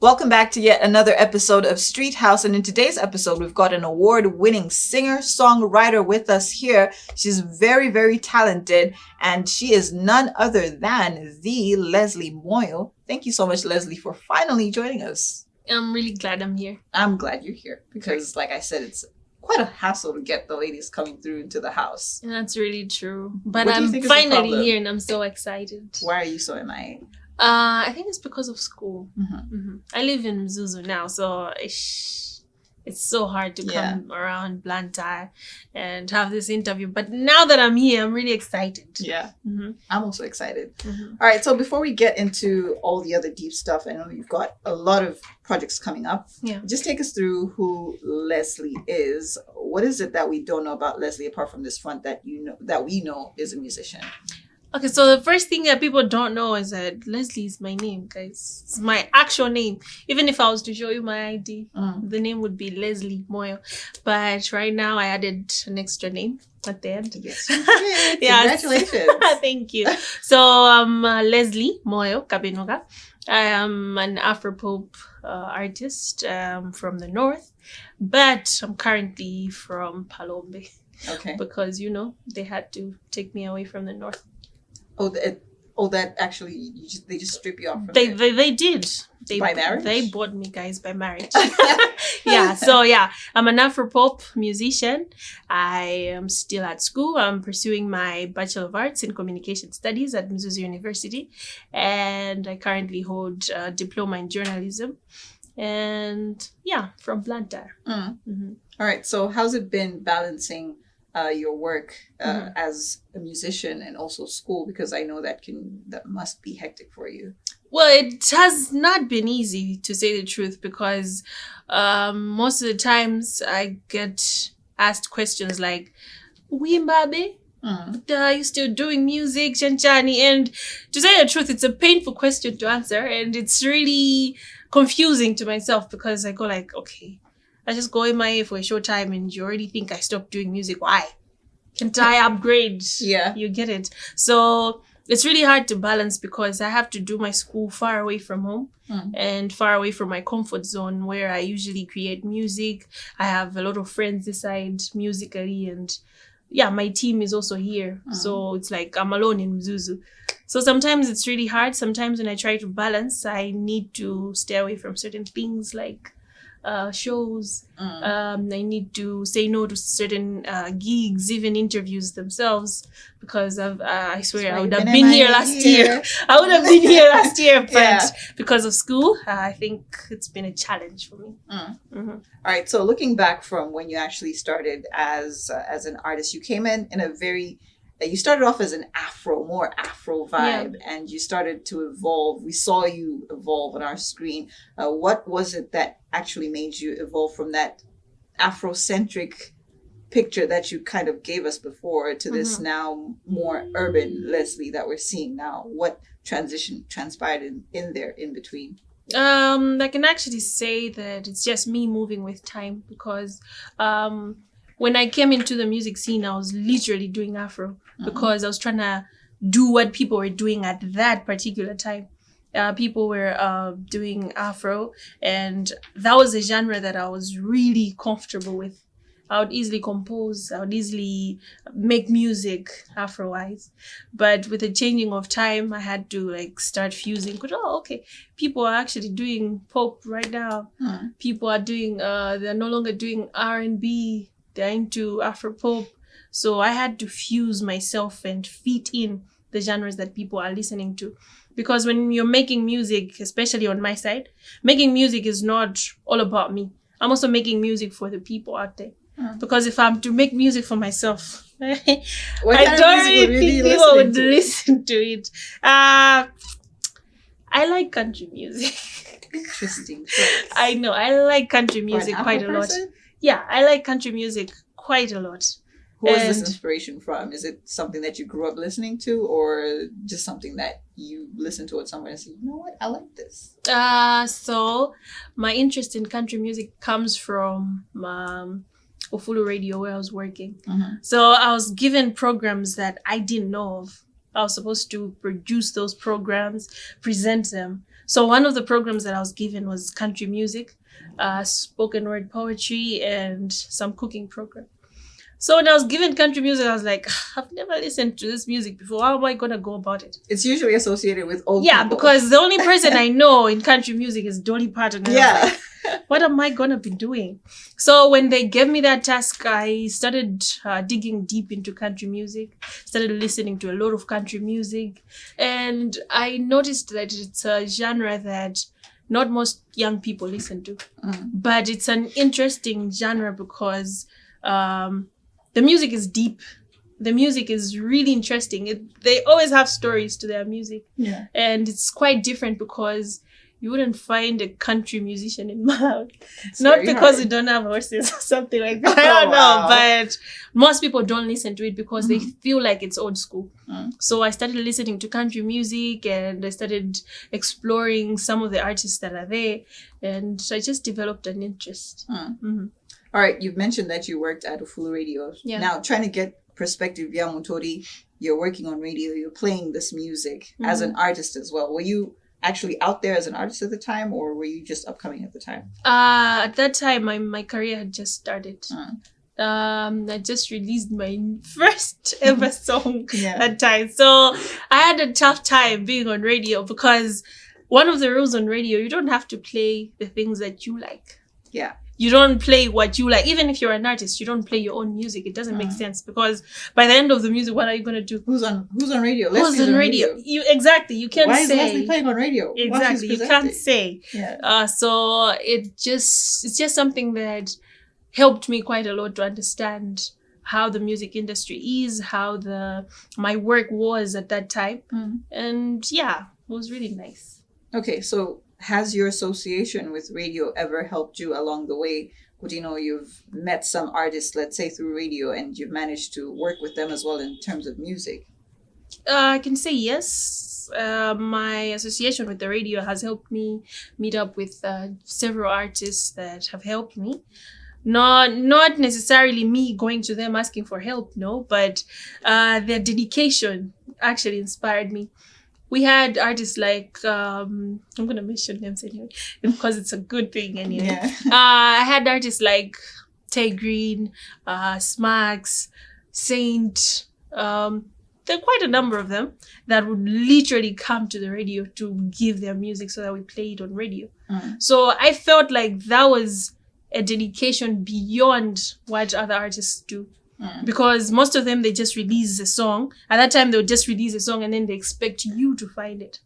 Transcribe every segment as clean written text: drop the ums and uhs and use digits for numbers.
Welcome back to yet another episode of Streethouse. And in today's episode, we've got an award-winning singer-songwriter with us here. She's very, very talented, and she is none other than the Leslie Moyo. Thank you so much, Leslie, for finally joining us. I'm really glad I'm here. I'm glad you're here because, like I said, it's quite a hassle to get the ladies coming through into the house. And that's really true. But What do you I'm think is the finally problem? here and I'm so excited. Why are you so MIA? I think it's because of school. Mm-hmm. I live in Mzuzu now, so it's so hard to Yeah. come around Blantyre and have this interview. But now that I'm here, I'm really excited. Yeah, Mm-hmm. I'm also excited. Mm-hmm. All right, so before we get into all the other deep stuff, I know you've got a lot of projects coming up. Yeah. Just take us through who Leslie is. What is it that we don't know about Leslie apart from this front that we know is a musician? Okay, so the first thing that people don't know is that Leslie is my name, guys. It's my actual name. Even if I was to show you my ID, the name would be Leslie Moyo. But right now, I added an extra name at the end. Yes, you did. Yes. Congratulations. Thank you. So I'm Leslie Moyo Kabenoga. I am an Afro-pop artist from the north, but I'm currently from Palombe Okay. because, they had to take me away from the north. That actually, they just strip you off from They there. did. By marriage? They bought me, guys, by marriage. I'm an Afro-pop musician. I am still at school. I'm pursuing my Bachelor of Arts in Communication Studies at Mzuzu University. And I currently hold a diploma in journalism. And from Blantyre. Mm-hmm. All right, so how's it been balancing your work as a musician and also school? Because I know that must be hectic for you. Well, it has not been easy, to say the truth, because most of the times I get asked questions like, Wimbabe? Are you still doing music, Chanchani? And to say the truth, it's a painful question to answer, and it's really confusing to myself because I go like, okay, I just go MIA for a short time and you already think I stopped doing music. Why? Can't I upgrade? Yeah. You get it. So it's really hard to balance because I have to do my school far away from home and far away from my comfort zone where I usually create music. I have a lot of friends aside musically, and my team is also here. So it's like I'm alone in Mzuzu. So sometimes it's really hard. Sometimes when I try to balance, I need to stay away from certain things like shows. I need to say no to certain gigs, even interviews themselves, because I swear I would have been here last year. I would have been here last year, but because of school, I think it's been a challenge for me. All right, so looking back from when you actually started as an artist, you came in a very you started off as more Afro vibe, and you started to evolve. We saw you evolve on our screen. What was it that actually made you evolve from that Afrocentric picture that you kind of gave us before to this now more urban Leslie that we're seeing now? What transition transpired in there in between? I can actually say that it's just me moving with time because when I came into the music scene, I was literally doing Afro because I was trying to do what people were doing at that particular time. People were doing Afro, and that was a genre that I was really comfortable with. I would easily compose. I would easily make music Afro-wise. But with the changing of time, I had to start fusing. People are actually doing pop right now. People are doing, they're no longer doing R&B. They're into Afro-pop. So I had to fuse myself and fit in the genres that people are listening to. Because when you're making music, especially on my side, making music is not all about me. I'm also making music for the people out there. Because if I'm to make music for myself, I don't really think people would listen to it. I like country music. Interesting. I know. I like country music quite a lot. Yeah, I like country music quite a lot. Who is this inspiration from? Is it something that you grew up listening to, or just something that you listened to it somewhere and said, you know what, I like this? So my interest in country music comes from Ofulu Radio, where I was working. So I was given programs that I didn't know of. I was supposed to produce those programs, present them. So one of the programs that I was given was country music, spoken word poetry, and some cooking program. So when I was given country music, I was like, I've never listened to this music before. How am I going to go about it? It's usually associated with old people. Because the only person I know in country music is Dolly Parton. Yeah. What am I going to be doing? So when they gave me that task, I started digging deep into country music, started listening to a lot of country music. And I noticed that it's a genre that not most young people listen to. But it's an interesting genre because the music is deep. The music is really interesting. They always have stories to their music. Yeah. And it's quite different because you wouldn't find a country musician in Malawi. It's Not very because hard. we don't have horses or something like that. I don't know. But most people don't listen to it because they feel like it's old school. So I started listening to country music and I started exploring some of the artists that are there. And I just developed an interest. All right, you've mentioned that you worked at Ufulu Radio. Yeah. Now, trying to get perspective, Yamutori, you're working on radio, you're playing this music as an artist as well. Were you actually out there as an artist at the time, or were you just upcoming at the time? At that time, my career had just started. I just released my first ever song Yeah. that time. So I had a tough time being on radio because one of the rules on radio, you don't have to play the things that you like. Yeah. You don't play what you like. Even if you're an artist, you don't play your own music. It doesn't make sense because by the end of the music, what are you going to do? Who's on radio? Who's on radio? You can't Why say. is Leslie playing on radio? Exactly. You can't say. Yeah. So it's just something that helped me quite a lot to understand how the music industry is, how my work was at that time. And yeah, it was really nice. Okay, so has your association with radio ever helped you along the way? Would you've met some artists, let's say through radio, and you've managed to work with them as well in terms of music? I can say yes. My association with the radio has helped me meet up with several artists that have helped me. Not necessarily me going to them asking for help, no, but their dedication actually inspired me. We had artists like, I'm going to mention names anyway, because it's a good thing anyway. Yeah. I had artists like Tay Green, Smax, Saint. There are quite a number of them that would literally come to the radio to give their music so that we play it on radio. So I felt like that was a dedication beyond what other artists do. Because most of them, they just release a song. At that time, they would just release a song and then they expect you to find it.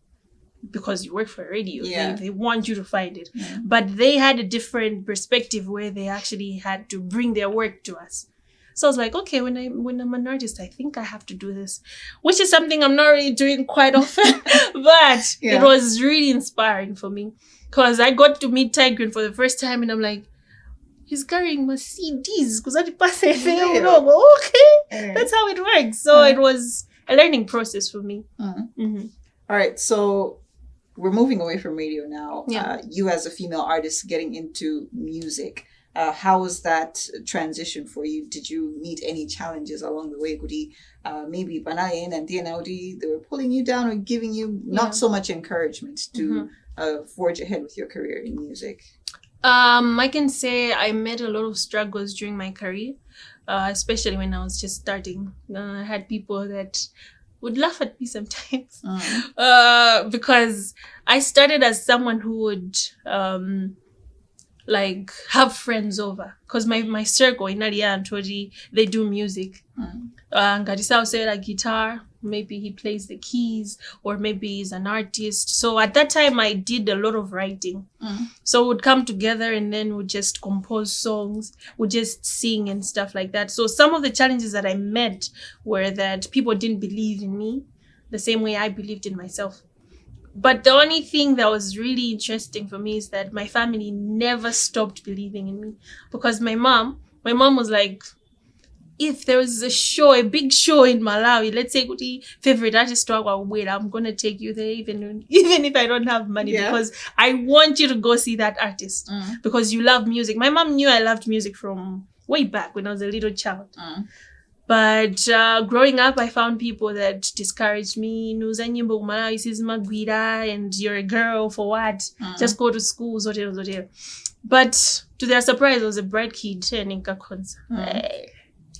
Because you work for radio. Yeah. They want you to find it. But they had a different perspective where they actually had to bring their work to us. So I was like, okay, when I'm an artist, I think I have to do this. Which is something I'm not really doing quite often. But it was really inspiring for me. Because I got to meet Tigrin for the first time and I'm like, he's carrying my CDs because I pass it. Okay, that's how it works. So it was a learning process for me. All right, so we're moving away from radio now. Yeah. You as a female artist getting into music, how was that transition for you? Did you meet any challenges along the way? Maybe Banayen and DNLD, they were pulling you down or giving you not so much encouragement to forge ahead with your career in music? I can say I met a lot of struggles during my career, especially when I was just starting. I had people that would laugh at me sometimes because I started as someone who would have friends over, because my circle in Nadia and Toji, they do music. Ngadisa will say guitar, maybe he plays the keys, or maybe he's an artist. So at that time I did a lot of writing. So we'd come together and then we'd just compose songs, we'd just sing and stuff like that. So some of the challenges that I met were that people didn't believe in me the same way I believed in myself. But the only thing that was really interesting for me is that my family never stopped believing in me. Because my mom was like, if there was a big show in Malawi, let's say favorite artist, I'm going to take you there even if I don't have money, because I want you to go see that artist because you love music. My mom knew I loved music from way back when I was a little child. But growing up, I found people that discouraged me. And you're a girl, for what? Just go to school. But to their surprise, I was a bright kid. I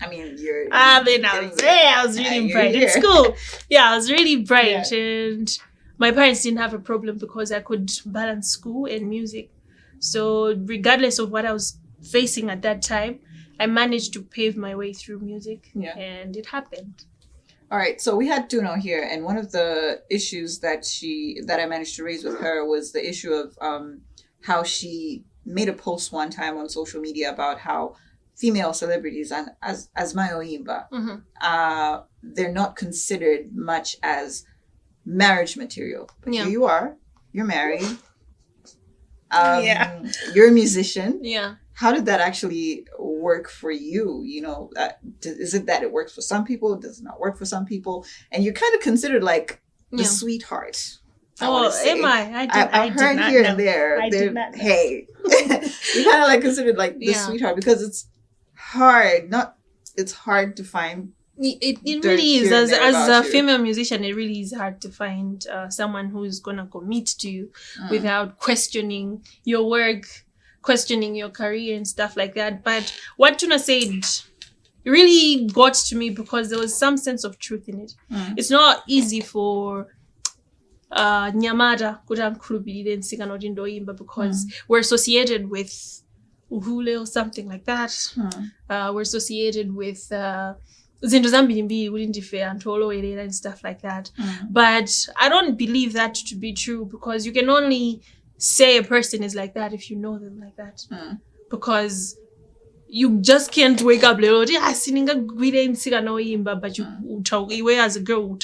mean, you're... then I was really bright in school. Yeah, I was really bright. Yeah. And my parents didn't have a problem because I could balance school and music. So regardless of what I was facing at that time, I managed to pave my way through music. Yeah. And it happened. All right. So we had Tuno here. And one of the issues that I managed to raise with her was the issue of how she made a post one time on social media about how female celebrities, and as Mayoimba, they're not considered much as marriage material. But here you are, you're married, you're a musician. Yeah. How did that actually work for you? You know, is it that it works for some people? Does it not work for some people? And you're kind of considered like the sweetheart. Am I? I've heard here and there. I did not know. Hey, you're kind of like considered like the sweetheart because it's hard. It's hard to find. It really is. As a female musician, it really is hard to find someone who is gonna commit to you without questioning your work, questioning your career and stuff like that. But what Tuna said really got to me because there was some sense of truth in it. It's not easy for Nyamata because we're associated with uhule or something like that. We're associated with zinto zambiri wouldn't and stuff like that. But I don't believe that to be true because you can only say a person is like that if you know them like that. Because you just can't wake up but you as a girl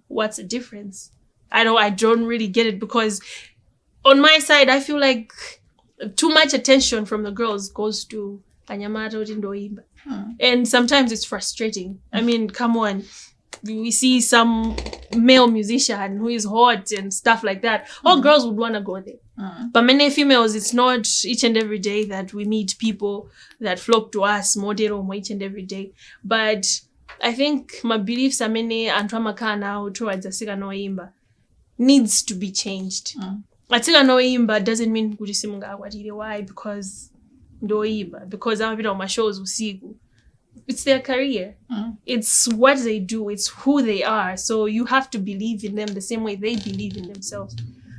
what's the difference? I don't really get it because on my side I feel like too much attention from the girls goes to Anyamata. And sometimes it's frustrating. I mean, come on. We see some male musician who is hot and stuff like that. All girls would want to go there. But many females, it's not each and every day that we meet people that flock to us model each and every day. But I think my beliefs are many antwamaka now towards Asiga no Imba needs to be changed. Asiga no Imba doesn't mean kujisimunga awatire. Why? Because ndoimba. Because I'm on my shows usiku. It's their career. It's what they do. It's who they are. So you have to believe in them the same way they believe in themselves.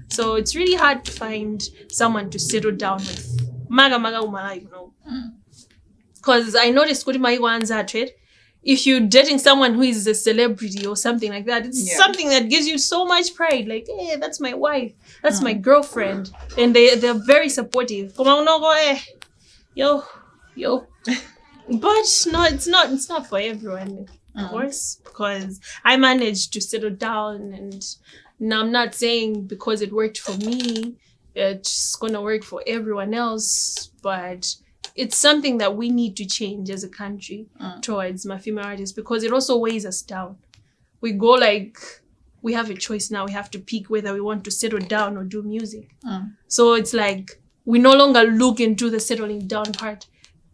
So it's really hard to find someone to settle down with. Maga umala, you know. Because I noticed if you're dating someone who is a celebrity or something like that, it's something that gives you so much pride. Like, hey, that's my wife. That's my girlfriend. And they're very supportive. Yo. But no, it's not for everyone, of course, because I managed to settle down, and now I'm not saying because it worked for me, it's gonna work for everyone else, but it's something that we need to change as a country towards my female artists because it also weighs us down. We go like, we have a choice now. We have to pick whether we want to settle down or do music. So it's like, we no longer look into the settling down part.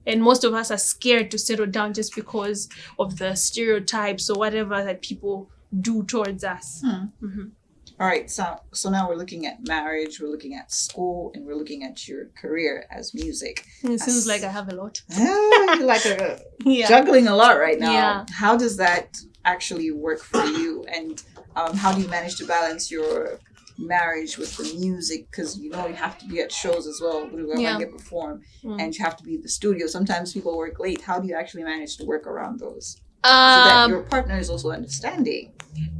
And most of us are scared to settle down just because of the stereotypes or whatever that people do towards us. All right. So now we're looking at marriage, we're looking at school, and we're looking at your career as music. It seems like I have a lot. You're like juggling a lot right now. Yeah. How does that actually work for you? And how do you manage to balance your marriage with the music? Because you have to be at shows as well when you perform, and you have to be in the studio. Sometimes people work late. How do you actually manage to work around those so that your partner is also understanding?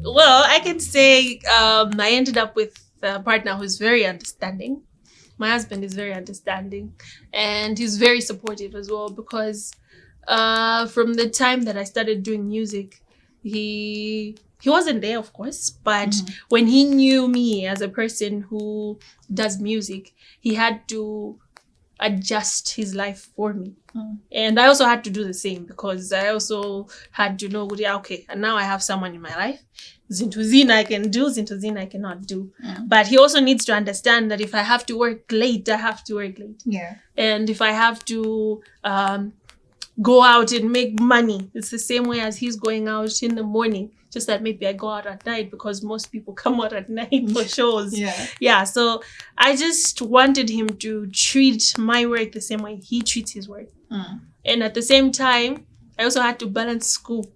Well, I can say I ended up with a partner who's very understanding. My husband is very understanding, and he's very supportive as well because from the time that I started doing music, he wasn't there, of course, but when he knew me as a person who does music, he had to adjust his life for me. And I also had to do the same because I also had to know, okay, and now I have someone in my life. Zintuzina I can do, Zintuzina I cannot do. But he also needs to understand that if I have to work late, I have to work late. And if I have to go out and make money. It's the same way as he's going out in the morning. Just that maybe I go out at night because most people come out at night for shows. Yeah. So I just wanted him to treat my work the same way he treats his work. And at the same time, I also had to balance school.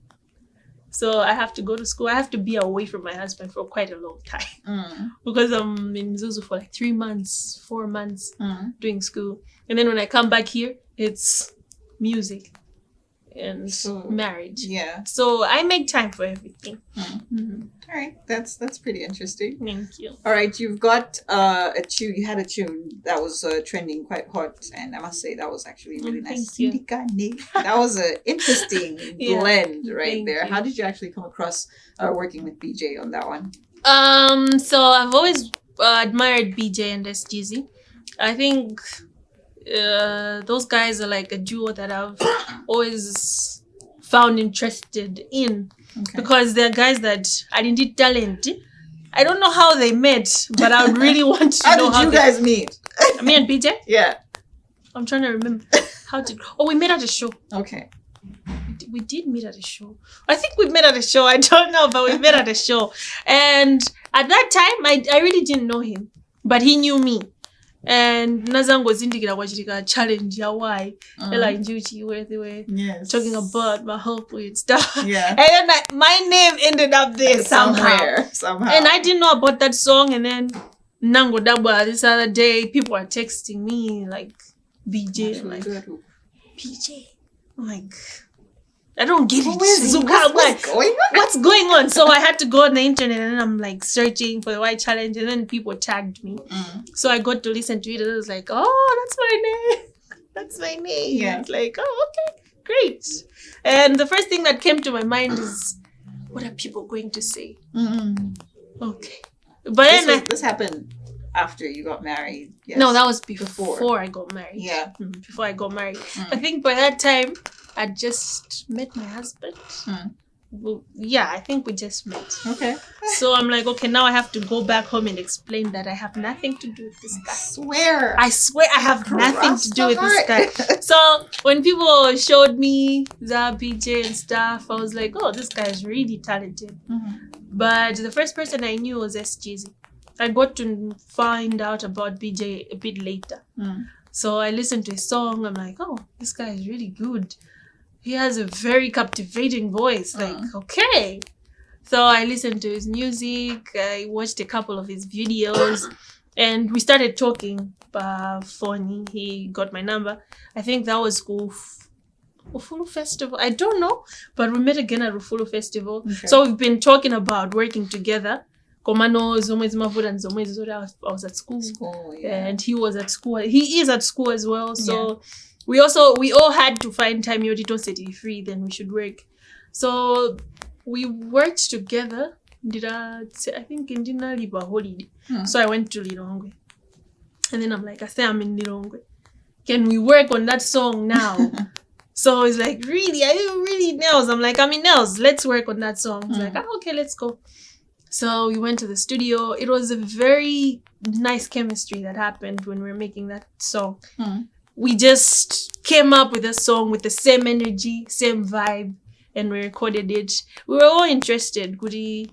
So I have to go to school. I have to be away from my husband for quite a long time. Because I'm in Zuzu for like 3 months, 4 months doing school. And then when I come back here, it's music and marriage. Yeah. So I make time for everything. All right. That's pretty interesting. Thank you. All right. You've got a tune. You had a tune that was trending quite hot. And I must say that was actually really nice. That was an interesting blend right there. How did you actually come across working with BJ on that one? So I've always admired BJ and SGZ. I think those guys are like a duo that I've always found interested in because they're guys that I didn't need talent. I don't know how they met, but I would really want to know how did you guys meet? Me and BJ? Yeah. I'm trying to remember. We met at a show. Okay. We did meet at a show. I think we met at a show. I don't know, but we met at a show. And at that time, I really didn't know him, but he knew me. And Nazango zindikira wachitika challenge ya why Ella and Lucie where they were talking about my hope with stuff. Yeah. And then my name ended up there somehow. And I didn't know about that song. And then Nango Dabwa this other day, people are texting me like BJ. I'm like BJ. I'm like I don't get it. What's going on? So I had to go on the internet and I'm like searching for the white challenge and then people tagged me. So I got to listen to it and I was like, oh, that's my name. That's my name. Yeah. It's like, oh, okay, great. And the first thing that came to my mind is, what are people going to say? Okay. But this happened after you got married. Yes. No, that was before I got married. Yeah. Before I got married. I think by that time, I just met my husband. Well, yeah, I think we just met. Okay. So I'm like, okay, now I have to go back home and explain that I have nothing to do with this guy. I swear I have nothing to do with this guy. So when people showed me the BJ and stuff, I was like, oh, this guy is really talented. But the first person I knew was SGZ. I got to find out about BJ a bit later. So I listened to his song. I'm like, oh, this guy is really good. He has a very captivating voice. Like, okay. So I listened to his music. I watched a couple of his videos. And we started talking by phone. He got my number. I think that was Ufulu Festival. I don't know. But we met again at Ufulu Festival. Okay. So we've been talking about working together. Komano, Zomezi Mavud and Zomezi Zoda. I was at school. And he was at school. He is at school as well. So we all had to find time. Yodito said if free, then we should work. So we worked together. I think in Dinaliba holiday. So I went to Lilongwe. And then I'm like, I say I'm in Lilongwe. Can we work on that song now? So he's like, really? Are you really Nels? I'm like, I'm in Nels. Let's work on that song. He's like, okay, let's go. So we went to the studio. It was a very nice chemistry that happened when we were making that song. We just came up with a song with the same energy, same vibe, and we recorded it. We were all interested. We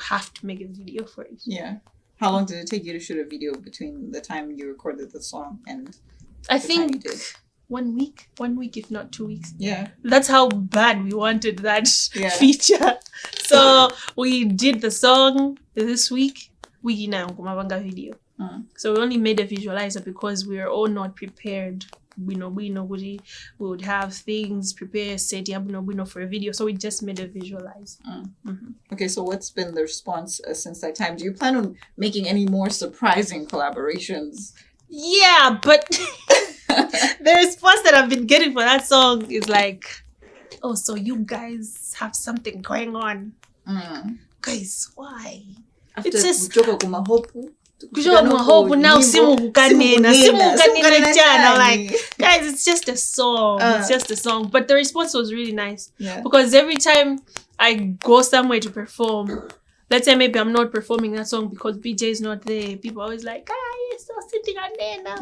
have to make a video for it. Yeah. How long did it take you to shoot a video between the time you recorded the song and I think you did? 1 week. 1 week, if not 2 weeks. Yeah. That's how bad we wanted that feature. So we did the song this week. We video. So we only made a visualizer because we were all not prepared. We would have things prepared, set for a video. So we just made a visualizer. Okay, so what's been the response since that time? Do you plan on making any more surprising collaborations? Yeah, but the response that I've been getting for that song is like, oh, so you guys have something going on. Guys, why? After it's just like guys, it's just a song. It's just a song. But the response was really nice. Because every time I go somewhere to perform, let's say maybe I'm not performing that song because BJ is not there, people are always like, you're still sitting on there now.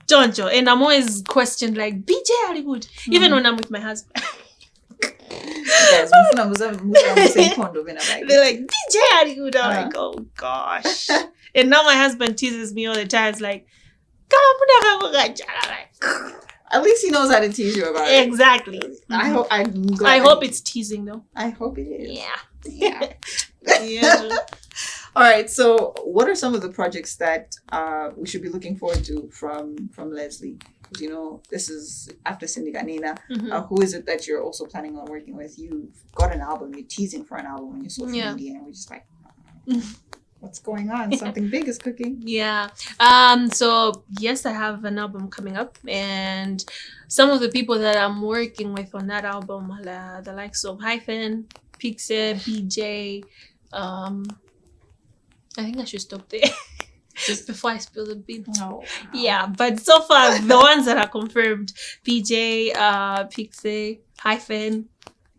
Jonjo. And I'm always questioned like, BJ Hollywood. Even when I'm with my husband. Guys, they're like, BJ Hollywood. I'm like, oh gosh. And now my husband teases me all the time. It's like, at least he knows how to tease you about it. Exactly. I hope it's teasing though. I hope it is. Yeah. Yeah. All right. So, what are some of the projects that we should be looking forward to from Leslie? You know, this is after Cindy Ganina. Who is it that you're also planning on working with? You've got an album. You're teasing for an album on your social media, and we're just like, what's going on? Something big is cooking. Yeah. So yes, I have an album coming up, and some of the people that I'm working with on that album are the likes of Hyphen, Pixie, BJ. I think I should stop there. Just before I spill the beans. No. Yeah, but so far the ones that are confirmed, PJ, Pixie, Hyphen,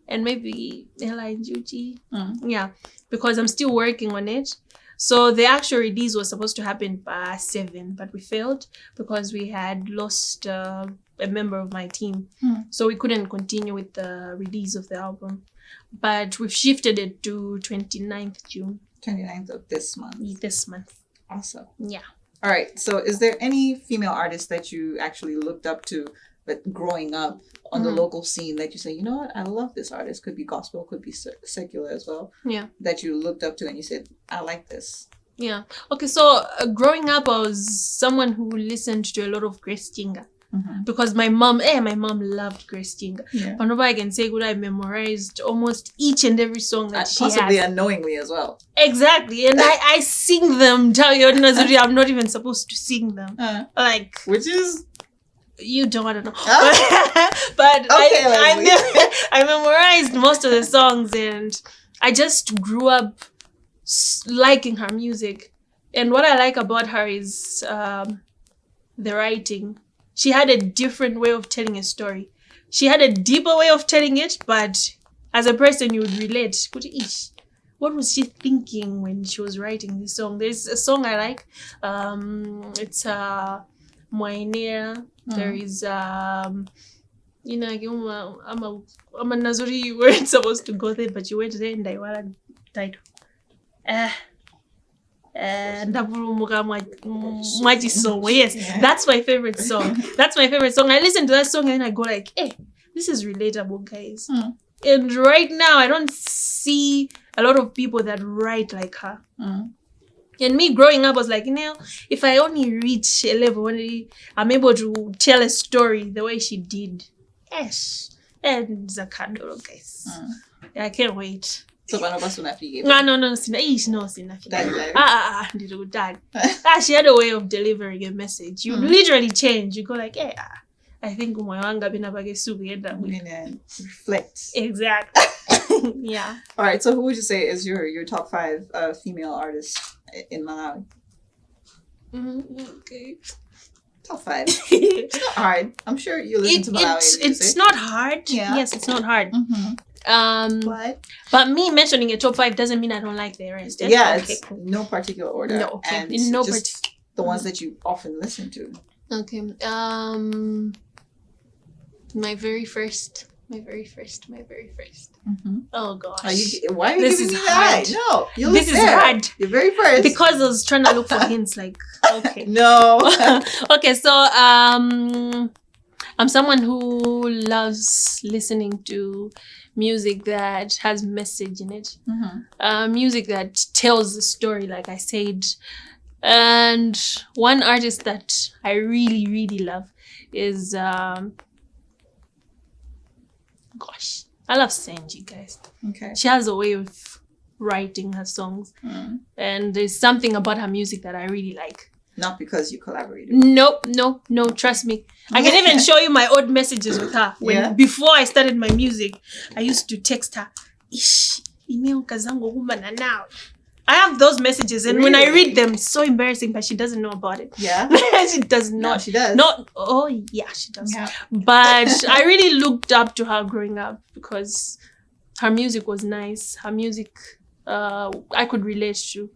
and maybe Ella and Juji. Yeah, because I'm still working on it. So the actual release was supposed to happen by 7, but we failed because we had lost a member of my team. So we couldn't continue with the release of the album. But we've shifted it to 29th June. 29th of this month. This month. Awesome. Yeah. All right. So is there any female artist that you actually looked up to, but growing up on the local scene that you say, you know what, I love this artist. Could be gospel, could be secular as well. Yeah. That you looked up to and you said, I like this. Yeah. Okay. So growing up, I was someone who listened to a lot of Grace Jinga. Because my mom loved Grace Jinga. Yeah. But I can say I memorized almost each and every song that she possibly had. Unknowingly as well. Exactly. And I sing them. I'm not even supposed to sing them. Like, which is? You don't, I don't know. But okay, I memorized most of the songs, and I just grew up liking her music. And what I like about her is the writing. She had a different way of telling a story. She had a deeper way of telling it, but as a person, you would relate. What was she thinking when she was writing this song? There's a song I like. It's Moinera. There is I'm a Nazuri. You weren't supposed to go there, but you went there and I want to title. Yes, that's my favorite song. I listen to that song and I go like, hey, this is relatable, guys. And right now I don't see a lot of people that write like her. And me growing up, I was like, if I only reach a level where I'm able to tell a story the way she did. Yes. And Zakandoro, guys. I can't wait. So no. She had a way of delivering a message. You literally change. You go like, I think reflect. Exactly. Yeah. All right. So who would you say is your top 5 female artists in Malawi? Okay. Top 5. It's not hard. I'm sure you listen to Malawi. It's not hard. Yeah. Yes, it's not hard. But me mentioning a top 5 doesn't mean I don't like the rest. Yeah, it's cool. No particular order. No, okay. And in no just the ones that you often listen to. Okay. My very first. Oh gosh. Why are you giving me that? No, this is hard. You're very first. Because I was trying to look for hints. Like, okay. No. Okay, so I'm someone who loves listening to music that has message in it. Music that tells the story, like I said. And one artist that I really, really love is I love Senji, guys. Okay. She has a way of writing her songs. And there's something about her music that I really like. Not because you collaborated. No, trust me. I can even show you my old messages with her. Before I started my music, I used to text her, I have those messages, and when I read them, it's so embarrassing, but she doesn't know about it. Yeah? She does not. No, she does. Yeah, she does. Yeah. But I really looked up to her growing up because her music was nice. Her music, I could relate to.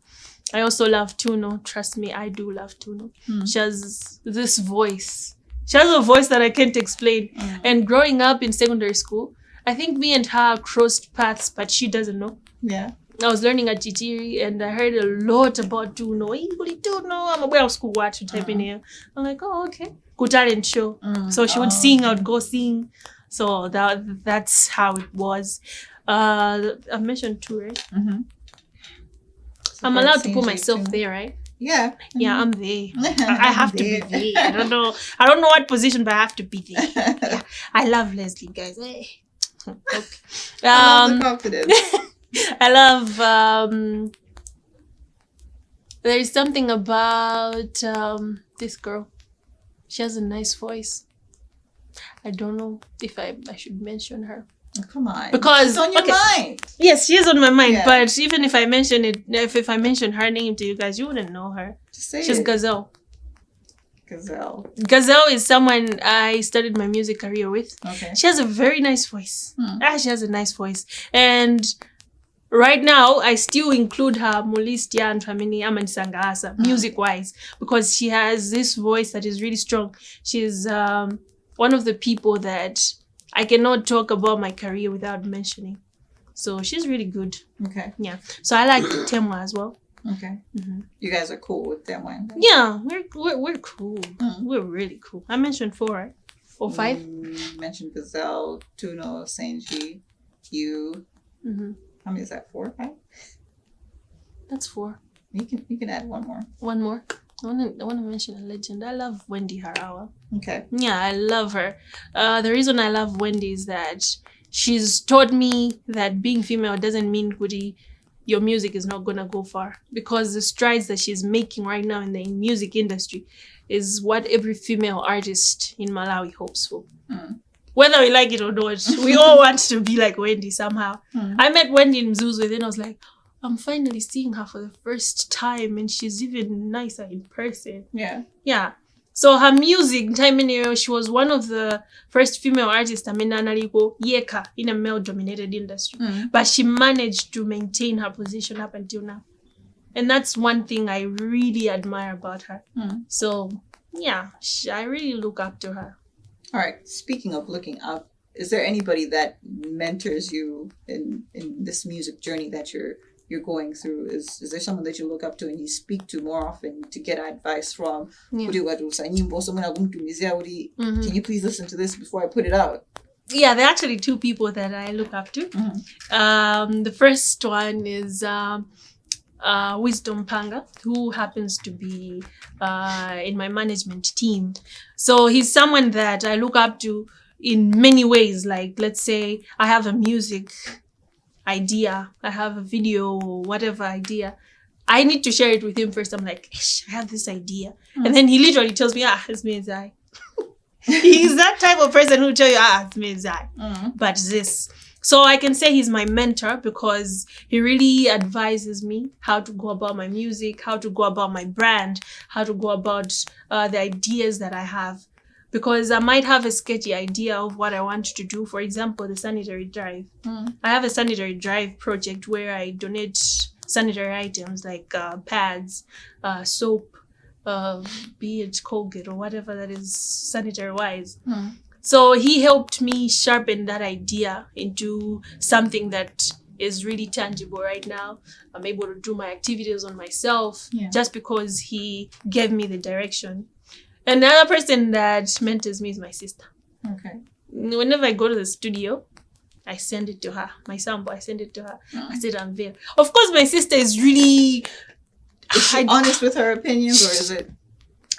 I also love Tuno. Trust me, I do love Tuno. She has this voice. She has a voice that I can't explain. And growing up in secondary school, I think me and her crossed paths, but she doesn't know. Yeah. I was learning at Chichiri and I heard a lot about Tuno. I'm aware of school what to type in here. I'm like, oh, okay. Good talent show. So she would sing, I would go sing. So that's how it was. I mentioned two, right? I'm allowed to put myself there, right? Yeah. Yeah, I'm there. I have to be there. I don't know what position, but I have to be there. Yeah. I love Leslie, guys. Okay. I love the confidence. I love there is something about this girl. She has a nice voice. I don't know if I should mention her. Oh, come on. Because she's on your mind. Yes, she is on my mind. Yeah. But even if I mention it, if I mention her name to you guys, you wouldn't know her. Just say She's it. Gazelle. Gazelle is someone I started my music career with. Okay. She has a very nice voice. She has a nice voice. And right now, I still include her Mulistia and Famini Amansangasa, music-wise, because she has this voice that is really strong. She's one of the people that I cannot talk about my career without mentioning. So she's really good. Okay. Yeah. So I like Temwa as well. Okay. You guys are cool with Temwa? Yeah, we're cool. We're really cool. I mentioned 4, right? Or 5? You mentioned Gazelle, Tuno, Senji, you. How many is that? 4 or 5? That's 4. You can add one more. One more. I want to mention a legend. I love Wendy Harawa. Okay. Yeah, I love her. The reason I love Wendy is that she's taught me that being female doesn't mean goody, your music is not gonna go far. Because the strides that she's making right now in the music industry is what every female artist in Malawi hopes for. Whether we like it or not, we all want to be like Wendy somehow. I met Wendy in Mzuzu, then I was like, I'm finally seeing her for the first time, and she's even nicer in person. Yeah. Yeah. So her music, she was one of the first female artists Yeka in a male-dominated industry. But she managed to maintain her position up until now. And that's one thing I really admire about her. So, yeah, I really look up to her. All right. Speaking of looking up, is there anybody that mentors you in this music journey that you're going through? Is there someone that you look up to and you speak to more often to get advice from? Can you please listen to this before I put it out? Yeah, there are actually 2 people that I look up to. The first one is Wisdom Panga, who happens to be in my management team. So he's someone that I look up to in many ways. Like, let's say I have a music idea, I have a video, whatever idea, I need to share it with him first. I'm like, I have this idea. And then he literally tells me, it's me, Zai. He's that type of person who tell you, it's me, Zai. But this. So I can say he's my mentor because he really advises me how to go about my music, how to go about my brand, how to go about the ideas that I have. Because I might have a sketchy idea of what I want to do. For example, the sanitary drive. I have a sanitary drive project where I donate sanitary items like pads, soap, be it Colgate or whatever that is sanitary-wise. So he helped me sharpen that idea into something that is really tangible right now. I'm able to do my activities on myself just because he gave me the direction. Another person that mentors me is my sister. Okay. Whenever I go to the studio, I send it to her. My sample, I send it to her. I said, unveil. Of course, my sister is really... Is she honest with her opinions, or is it...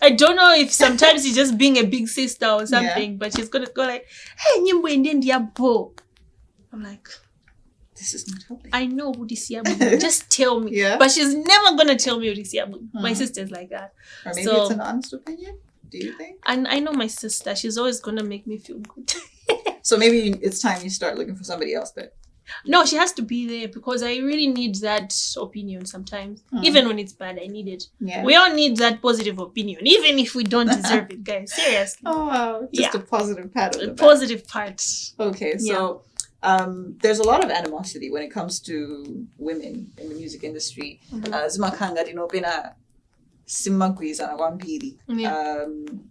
I don't know if sometimes she's just being a big sister or something, but she's going to go like, hey, I'm like... This is not helping. I know Udisiabu. Just tell me. But she's never going to tell me Udisiabu. My sister's like that. Or maybe it's an honest opinion? Do you think? And I know my sister. She's always going to make me feel good. So maybe it's time you start looking for somebody else then. No, she has to be there because I really need that opinion sometimes. Even when it's bad, I need it. Yeah. We all need that positive opinion, even if we don't deserve it, guys. Seriously. Oh, wow. Just a positive part of the positive part. Okay, so there's a lot of animosity when it comes to women in the music industry. Zimakanga dinopena simagwizana kwambiri.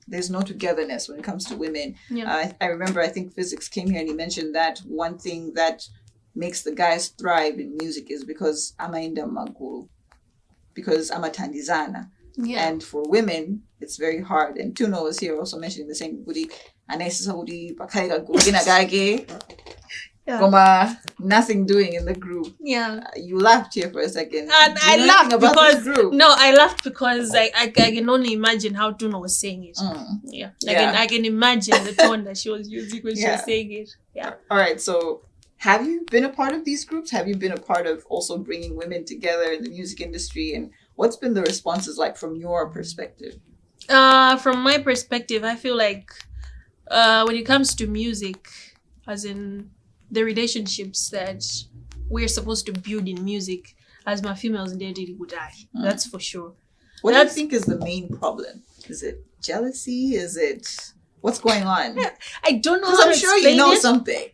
There's no togetherness when it comes to women. I remember, I think Physics came here and he mentioned that one thing that makes the guys thrive in music is because amainda maguru, because amatandizana. And for women, it's very hard. And Tuno was here also mentioning the same guri. Nothing doing in the group. You laughed here for a second. And I laughed because I laughed because I can only imagine how Tuno was saying it. I can imagine the tone that she was using when she was saying it. All right, so have you been a part of these groups? Have you been a part of also bringing women together in the music industry? And what's been the responses like from your perspective? From my perspective, I feel like when it comes to music, as in the relationships that we're supposed to build in music, as my females in there did good eye. That's for sure. What do you think is the main problem? Is it jealousy? Is it what's going on? I don't know. Because I'm sure you know something.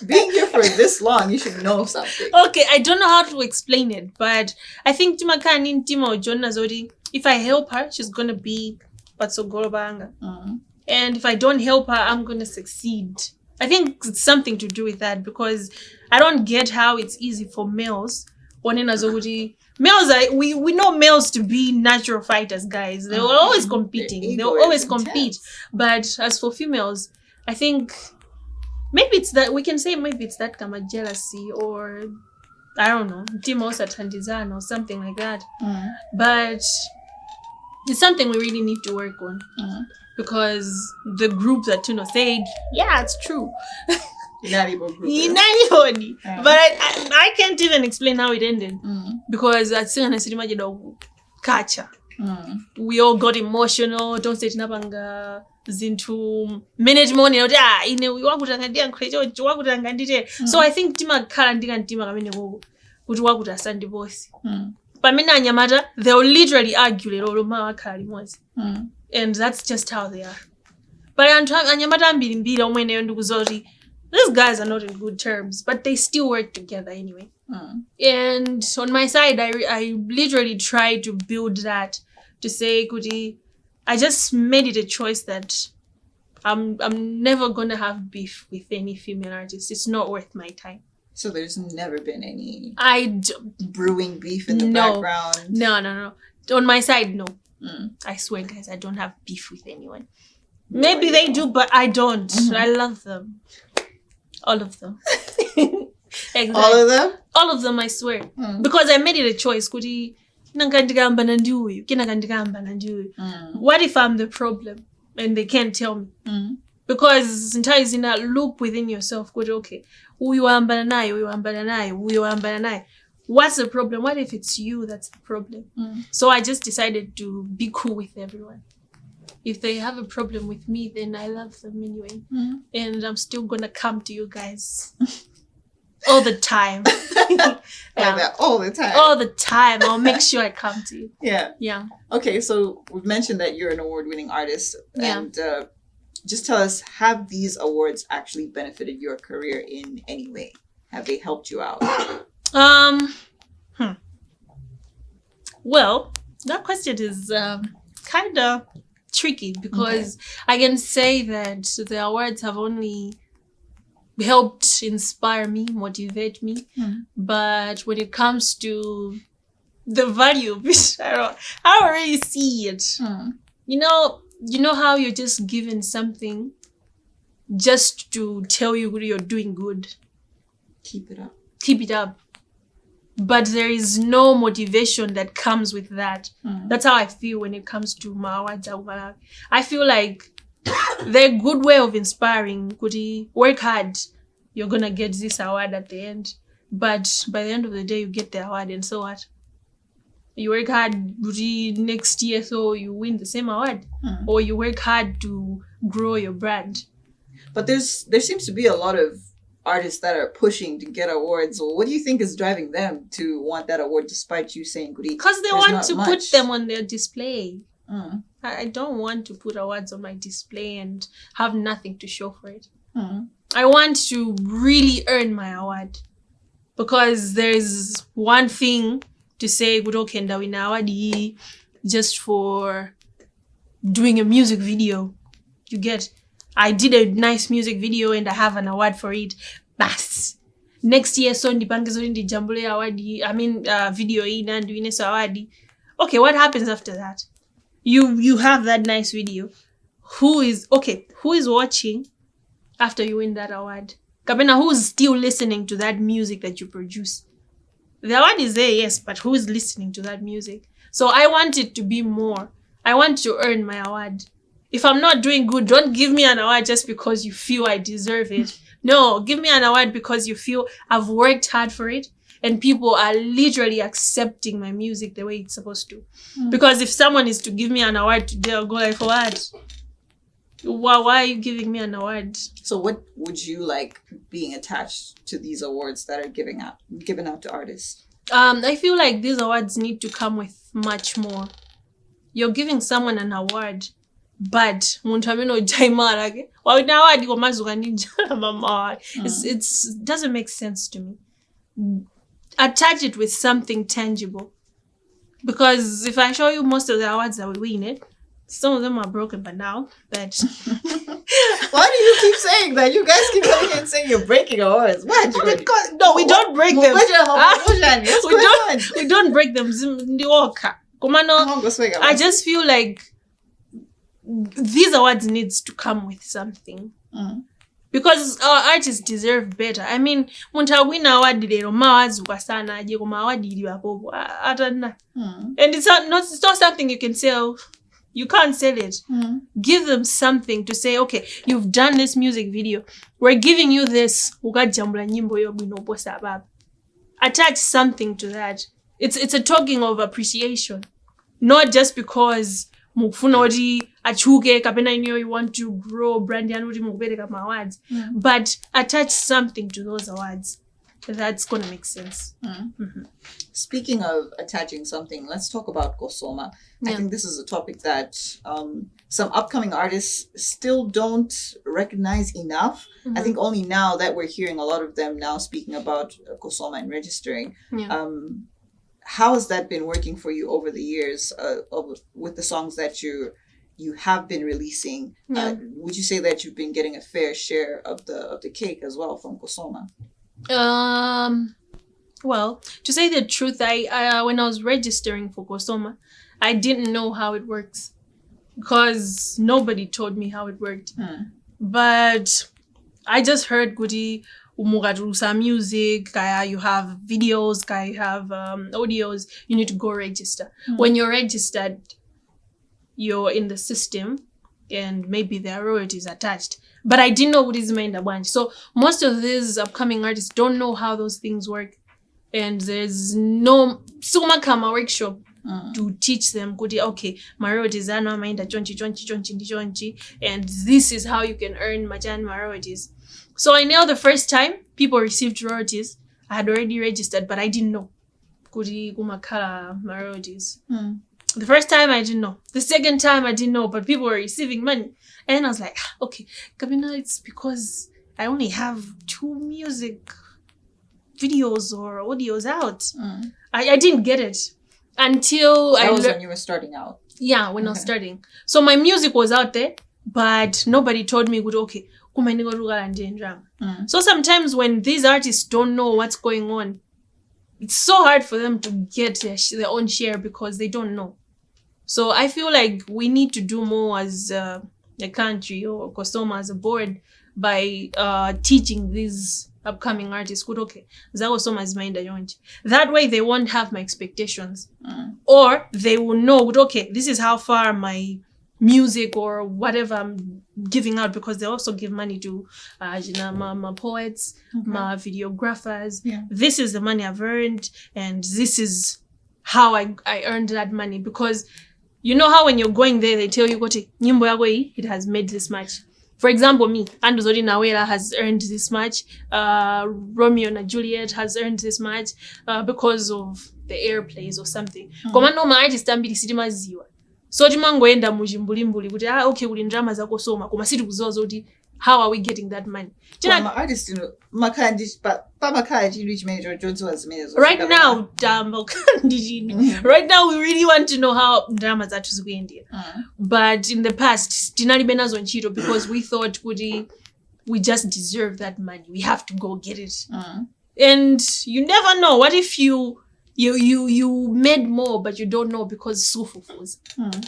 Being here for this long, you should know something. Okay, I don't know how to explain it, but I think Timakani Timo Jonna Zodi, if I help her, she's gonna be Patsogorobanga. And if I don't help her, I'm gonna succeed. I think it's something to do with that, because I don't get how it's easy for males. Males we know males to be natural fighters, guys. They're always competing. They'll always compete. But as for females, I think maybe it's that we can say maybe it's that kind of jealousy, or I don't know, Timosa Tandizan or something like that. But it's something we really need to work on. Because the group that Tuno said, it's true. Inanibody. But I can't even explain how it ended. Because at Kacha. We all got emotional. Don't say Nabanga Zintu management. So I think Tima Karandi and Tima Kamino would work with a Sandy voice. But Mina and Yamada, they'll literally argue all over Kari once. And that's just how they are. But these guys are not in good terms, but they still work together anyway. And on my side, I literally tried to build that, to say, Kuti, I just made it a choice that I'm never gonna have beef with any female artist. It's not worth my time. So there's never been any brewing beef in the background? No. On my side, no. I swear, guys, I don't have beef with anyone. Maybe they do, but I don't. I love them. All of them. Exactly. All of them? All of them, I swear. Because I made it a choice. What if I'm the problem and they can't tell me? Because sometimes in that loop within yourself, okay, what's the problem? What if it's you that's the problem? So I just decided to be cool with everyone. If they have a problem with me, then I love them anyway. And I'm still gonna come to you guys all the time. All the time. All the time. I'll make sure I come to you. Yeah. Okay, so we've mentioned that you're an award-winning artist. And just tell us, have these awards actually benefited your career in any way? Have they helped you out? Well, that question is kind of tricky, because I can say that the awards have only helped inspire me, motivate me. But when it comes to the value of it, I don't really see it. You know how you're just given something just to tell you you're doing good. Keep it up. But there is no motivation that comes with that. That's how I feel when it comes to my awards. I feel like they're a good way of inspiring. Kuti, work hard, you're gonna get this award at the end. But by the end of the day, you get the award, and so what? You work hard next year, so you win the same award. Or you work hard to grow your brand. But there seems to be a lot of artists that are pushing to get awards. Well, what do you think is driving them to want that award, despite you saying, because they want to put them on their display. I don't want to put awards on my display and have nothing to show for it. I want to really earn my award. Because there's one thing to say, okay, and win award just for doing a music video. You get, I did a nice music video and I have an award for it. Bas. Next year, so ndipangizo ndi jambule award. Video and win so award. Okay, what happens after that? You have that nice video. Who is watching after you win that award? Kabena, who's still listening to that music that you produce? The award is there, yes, but who is listening to that music? So I want it to be more. I want to earn my award. If I'm not doing good, don't give me an award just because you feel I deserve it. No, give me an award because you feel I've worked hard for it and people are literally accepting my music the way it's supposed to. Because if someone is to give me an award today, I'll go like, for what? Why are you giving me an award? So what would you like being attached to these awards that are given out to artists? I feel like these awards need to come with much more. You're giving someone an award, but it doesn't make sense to me. Attach it with something tangible. Because if I show you most of the awards that we win, some of them are broken, but now that. Why do you keep saying that? You guys keep coming and saying you're breaking awards. No, we don't break them. We don't break them. I just feel like these awards needs to come with something. Because our artists deserve better. I mean, munta win award lero mawazuka sana aje ko award iliwapo atana. And it's not something you can sell. You can't sell it. Give them something to say, okay, you've done this music video. We're giving you this. Attach something to that. It's a token of appreciation. Not just because you want to grow brand awards. But attach something to those awards. That's going to make sense. Speaking of attaching something, let's talk about Kosoma. I think this is a topic that some upcoming artists still don't recognize enough. I think only now that we're hearing a lot of them now speaking about Kosoma and registering. How has that been working for you over the years with the songs that you have been releasing? Would you say that you've been getting a fair share of the cake as well from Kosoma? Well, to say the truth, I when I was registering for Kosoma, I didn't know how it works because nobody told me how it worked. But I just heard Gudi Umugadusa music, kaya you have videos, kaya you have audios, you need to go register. When you're registered, you're in the system and maybe there are royalties attached. But I didn't know what is mind a bunch. So most of these upcoming artists don't know how those things work. And there's no Suma Kama workshop to teach them, okay, my royalties are now mind a chonchi, and this is how you can earn Majan royalties. So I know the first time people received royalties, I had already registered, but I didn't know. Kudi Gumakala royalties. The first time I didn't know. The second time I didn't know, but people were receiving money. And I was like, okay, Kabina, it's because I only have 2 music videos or audios out. I didn't get it until that was when you were starting out. Yeah, when I was starting. So my music was out there, but nobody told me, okay, so sometimes when these artists don't know what's going on, it's so hard for them to get their own share because they don't know. So I feel like we need to do more as a country or Kosoma as a board by teaching these upcoming artists, okay, that way they won't have my expectations. Or they will know, okay, this is how far my music or whatever I'm giving out, because they also give money to my poets, my videographers. This is the money I've earned and this is how I earned that money. Because you know how when you're going there, they tell you, it has made this much. For example, me, Anduzori Nawela has earned this much. Romeo and Juliet has earned this much because of the airplays or something. Komano ma artist ambili sitima ziwa. So timangoenda mujimbulimbuli kuti okay uli ndrama za Kosoma koma siti kuzoza kuti how are we getting that money? Well, I'm an artist, you know. Right now, right now we really want to know how drama that is going there. But in the past, because we thought we just deserve that money. We have to go get it. And you never know. What if you made more, but you don't know because sufufus.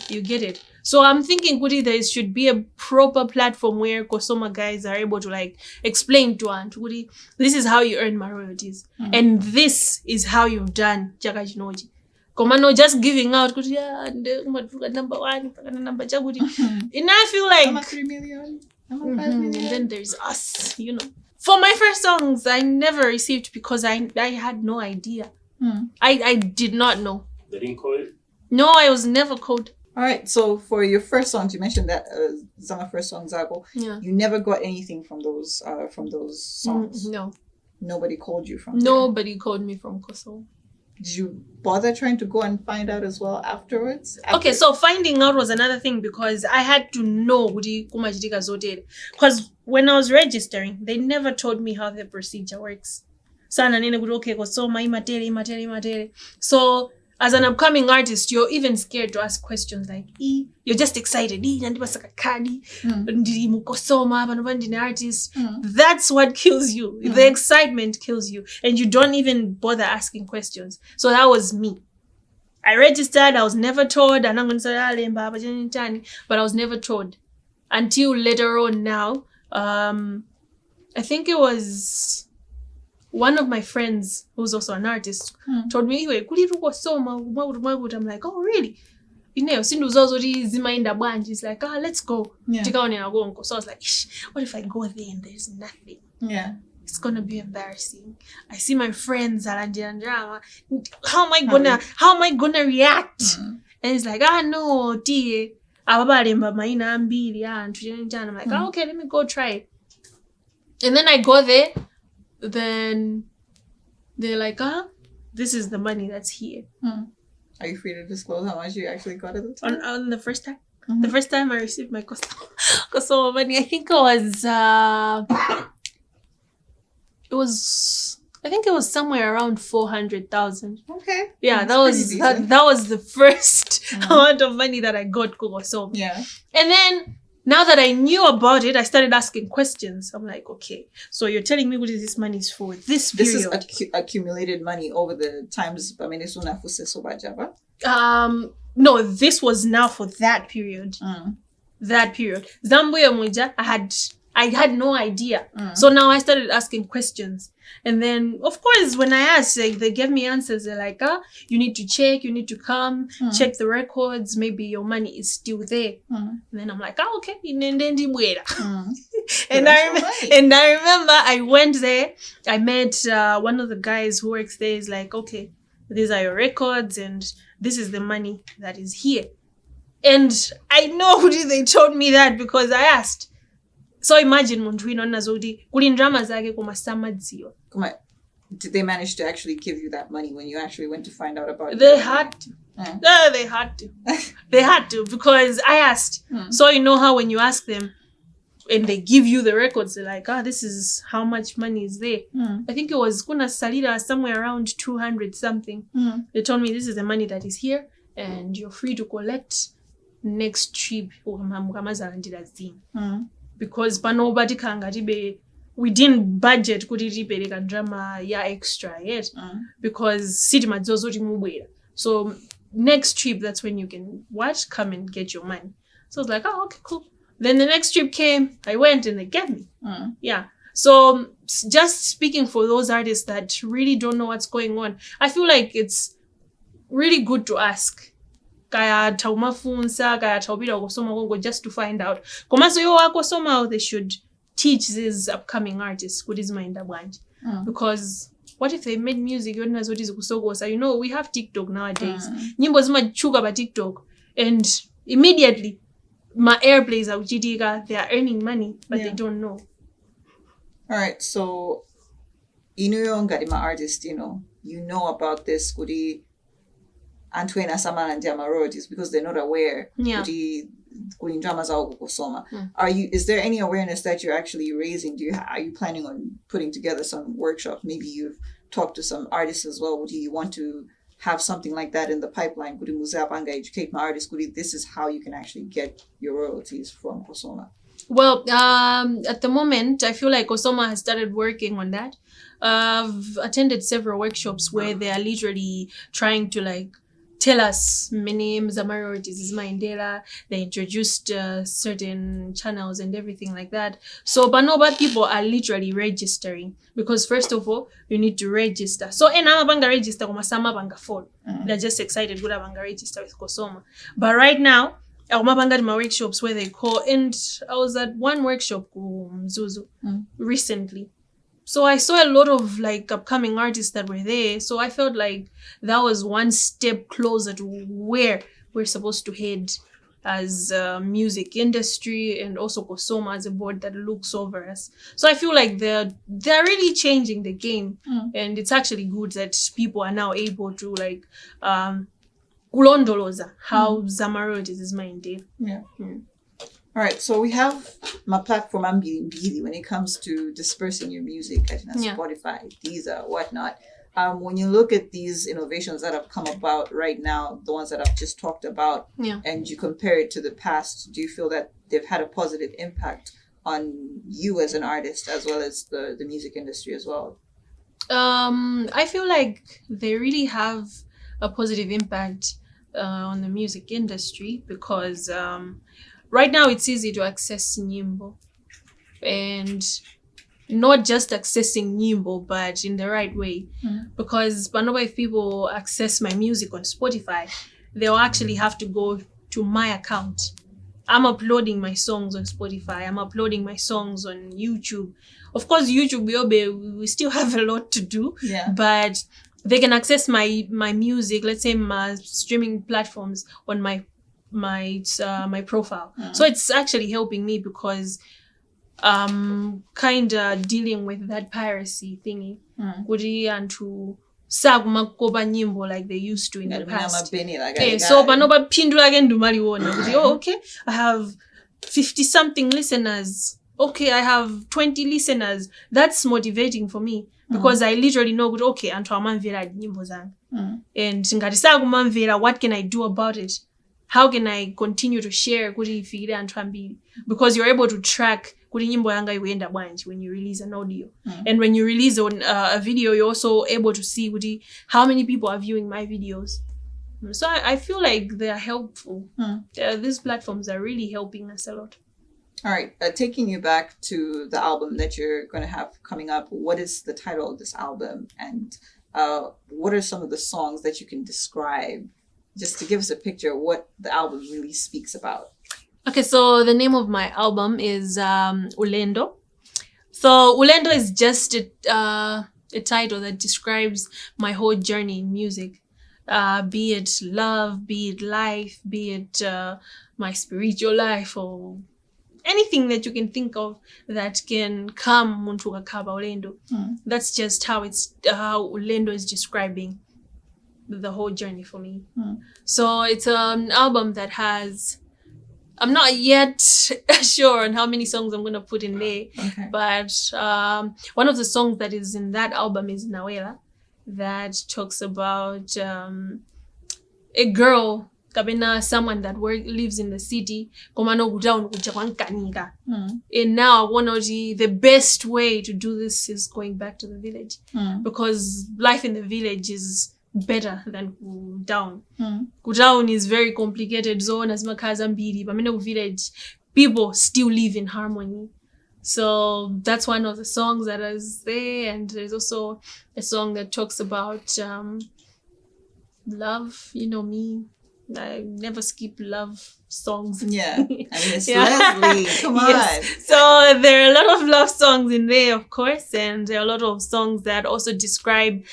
You get it. So I'm thinking, Kudi, there should be a proper platform where Kosoma guys are able to like explain to Aunt Kudi, this is how you earn my royalties, and this is how you've done Jakajinoji. Komano just giving out, Kudi, number one, number Jakudi. And I feel like I'm at 3 million. I'm at 5 million. And then there's us, you know. For my first songs, I never received because I had no idea. I did not know. They didn't call it? No, I was never called. All right, so for your first songs, you mentioned that some of first songs, you never got anything from those songs. No. Nobody called you from Nobody called me from Kosovo. Did you bother trying to go and find out as well afterwards? Okay, so finding out was another thing because I had to know because when I was registering, they never told me how the procedure works. So as an upcoming artist, you're even scared to ask questions like, you're just excited. That's what kills you. The excitement kills you. And you don't even bother asking questions. So that was me. I registered. I was never told. But I was never told. Until later on now, I think it was one of my friends, who's also an artist, told me, I'm like, oh, really? He's like, let's go. So I was like, what if I go there and there's nothing? Yeah. It's gonna be embarrassing. I see my friends how am I gonna react? And he's like, no, I'm like, okay, let me go try it. And then I go there. Then they're like, this is the money that's here. Are you free to disclose how much you actually got at the time? On the first time? The first time I received my Kosovo money, I think it was somewhere around 400,000. Okay. Yeah, that was the first amount of money that I got Kosovo. Yeah. And then now that I knew about it, I started asking questions. I'm like, okay, so you're telling me what is this money is for? This period. This is accumulated money over the times. I mean, it's not for Java. No, this was now for that period. That period. Zambuya Muja, I had no idea. So now I started asking questions. And then, of course, when I asked, like, they gave me answers. They're like, you need to check, you need to come, check the records. Maybe your money is still there. And then I'm like, okay. And I remember I went there. I met one of the guys who works there. He's like, okay, these are your records and this is the money that is here. And I know they told me that because I asked. So imagine did they manage to actually give you that money when you actually went to find out about it? They had to. They had to. They had to because I asked. So you know how when you ask them and they give you the records, they're like, this is how much money is there. I think it was Kuna Salida somewhere around 200 something. They told me this is the money that is here and you're free to collect next trip. Because nobody can we didn't budget kuti drama extra yet because city madzozoti mubwera. So next trip, that's when you can come and get your money. So I was like, okay, cool. Then the next trip came, I went and they gave me. Yeah. So just speaking for those artists that really don't know what's going on, I feel like it's really good to ask. Just to find out. They should teach these upcoming artists because what if they made music? You know, we have TikTok nowadays. Nyimbo zimachuka ba TikTok and immediately my airplays are they are earning money, but they don't know. All right, so Inuyonga, my artist, you know about this Kudi Antoine Asaman and Diama royalties because they're not aware. Yeah. Kudi kuli njama zao kusoma. Is there any awareness that you're actually raising? Are you planning on putting together some workshops? Maybe you've talked to some artists as well. Do you want to have something like that in the pipeline? Kuli muzapanga educate my artists. Kuli, this is how you can actually get your royalties from kusoma. Well, at the moment, I feel like Osoma has started working on that. I've attended several workshops where they are literally trying to like tell us many minorities is Mandela. They introduced certain channels and everything like that. So Banoba people are literally registering because first of all, you need to register. So I'm banga register sama banga fall. They're just excited good banga register with Kosoma. But right now, my workshops where they call, and I was at one workshop Zuzu recently. So I saw a lot of like upcoming artists that were there. So I felt like that was one step closer to where we're supposed to head as a music industry, and also Kosoma as a board that looks over us. So I feel like they're really changing the game, and it's actually good that people are now able to like kulondoloza how Zamarot is minded. Yeah. All right, so we have my platform Mbili when it comes to dispersing your music at Spotify, Deezer, whatnot. When you look at these innovations that have come about right now, the ones that I've just talked about, and you compare it to the past, do you feel that they've had a positive impact on you as an artist as well as the music industry as well? I feel like they really have a positive impact on the music industry because right now it's easy to access nyimbo, and not just accessing nyimbo but in the right way, because if people access my music on Spotify, they'll actually have to go to my account. I'm uploading my songs on Spotify, I'm uploading my songs on YouTube. Of course YouTube we still have a lot to do, but they can access my music, let's say my streaming platforms on my profile. So it's actually helping me because kind of dealing with that piracy thingy. And to sagumakoba nyimbo like they used to in the past. So banoba pindula again do mariwona. Okay, I have 50 something listeners. Okay, I have 20 listeners. That's motivating for me. Because I literally know good, okay, and nyimbo zang. And ngati what can I do about it? How can I continue to share because you're able to track when you release an audio. And when you release a video, you're also able to see how many people are viewing my videos. So I feel like they are helpful. These platforms are really helping us a lot. All right, taking you back to the album that you're going to have coming up, what is the title of this album, and what are some of the songs that you can describe, just to give us a picture of what the album really speaks about? Okay, so the name of my album is Ulendo. So Ulendo is just a title that describes my whole journey in music, be it love, be it life, be it my spiritual life, or anything that you can think of that can come muntu kakaba Ulendo. That's just how Ulendo is describing the whole journey for me. So it's an album that has, I'm not yet sure on how many songs I'm going to put in there, but one of the songs that is in that album is Nawela, that talks about a girl, someone that lives in the city, and now the best way to do this is going back to the village, because life in the village is better than Kudown. Kudown is very complicated zone as makazambiri, but in village people still live in harmony. So that's one of the songs that is there, and there's also a song that talks about love. You know me, I never skip love songs. Yeah, I mean, it's Leslie. Come on. Yes. So there are a lot of love songs in there, of course, and there are a lot of songs that also describe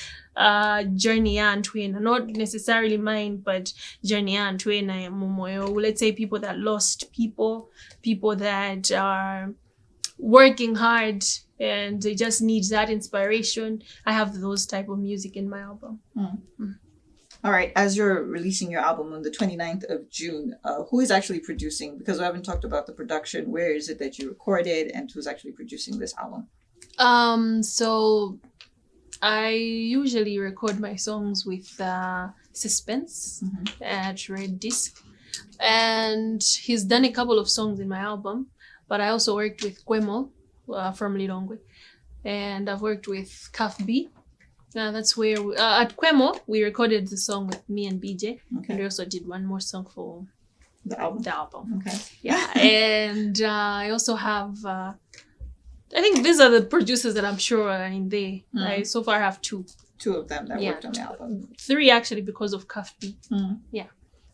journey and twin, not necessarily mine, but journey and twin. Let's say people that lost people that are working hard and they just need that inspiration. I have those type of music in my album. All right, as you're releasing your album on the 29th of June, who is actually producing? Because we haven't talked about the production. Where is it that you recorded and who's actually producing this album? So I usually record my songs with Suspense at Red Disc. And he's done a couple of songs in my album, but I also worked with Kwemo from Lilongwe. And I've worked with Kaf B. That's where at Kwemo we recorded the song with me and BJ, and we also did one more song for the album. Okay. Yeah, and I also have. I think these are the producers that I'm sure are in there. I so far have two. Two of them that worked on the album. Three actually because of Kaf B. Yeah.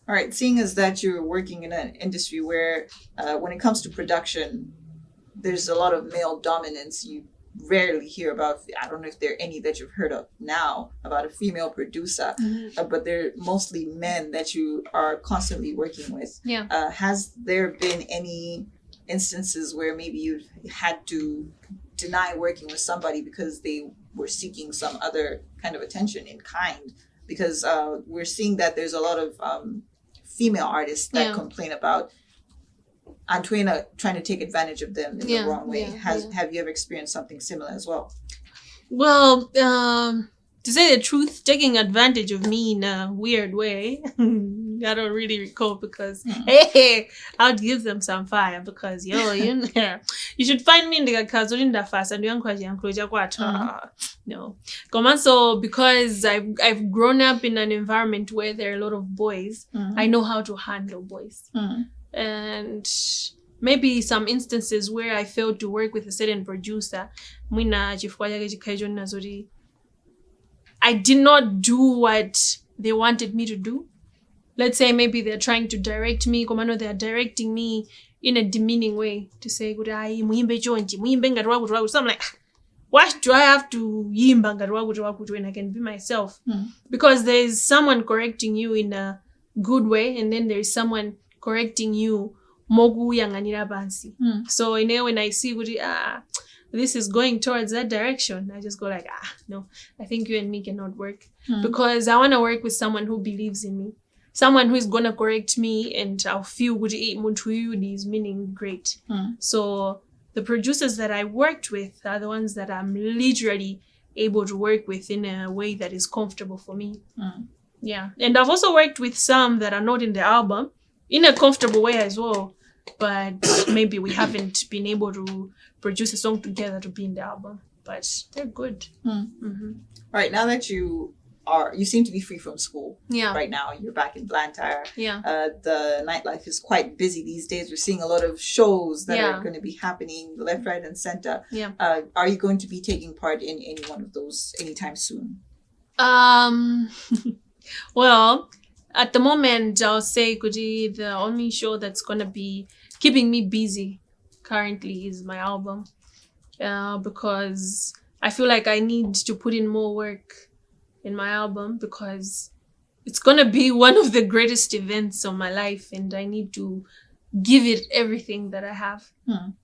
All right. Seeing as that you're working in an industry where, when it comes to production, there's a lot of male dominance. You rarely hear about, I don't know if there are any that you've heard of now about a female producer, but they're mostly men that you are constantly working with. Yeah. Has there been any instances where maybe you've had to deny working with somebody because they were seeking some other kind of attention in kind? Because we're seeing that there's a lot of female artists that complain about Antoina trying to take advantage of them in the wrong way. Have you ever experienced something similar as well? Well, to say the truth, taking advantage of me in a weird way, I don't really recall because, hey, I'll give them some fire because, you should find me in the Kazulinda fast and no. So because I've grown up in an environment where there are a lot of boys, I know how to handle boys. And maybe some instances where I failed to work with a certain producer, I did not do what they wanted me to do. Let's say maybe they're trying to direct me, they're directing me in a demeaning way to say, so I'm like, why do I have to yimba when I can be myself? Because there's someone correcting you in a good way, and then there's someone correcting you mogu yanganira bansi. So when I see this is going towards that direction, I just go like, no, I think you and me cannot work. Because I want to work with someone who believes in me. Someone who is going to correct me and I'll feel good is meaning great. So the producers that I worked with are the ones that I'm literally able to work with in a way that is comfortable for me. Yeah. And I've also worked with some that are not in the album in a comfortable way as well. But maybe we haven't been able to produce a song together to be in the album. But they're good. All right. Now that you seem to be free from school. Yeah. Right now, you're back in Blantyre. Yeah. The nightlife is quite busy these days. We're seeing a lot of shows that are going to be happening left, right, and center. Yeah. Are you going to be taking part in any one of those anytime soon? Well, at the moment, I'll say, Kuji, the only show that's going to be keeping me busy currently is my album. Because I feel like I need to put in more work in my album because it's going to be one of the greatest events of my life and I need to give it everything that I have.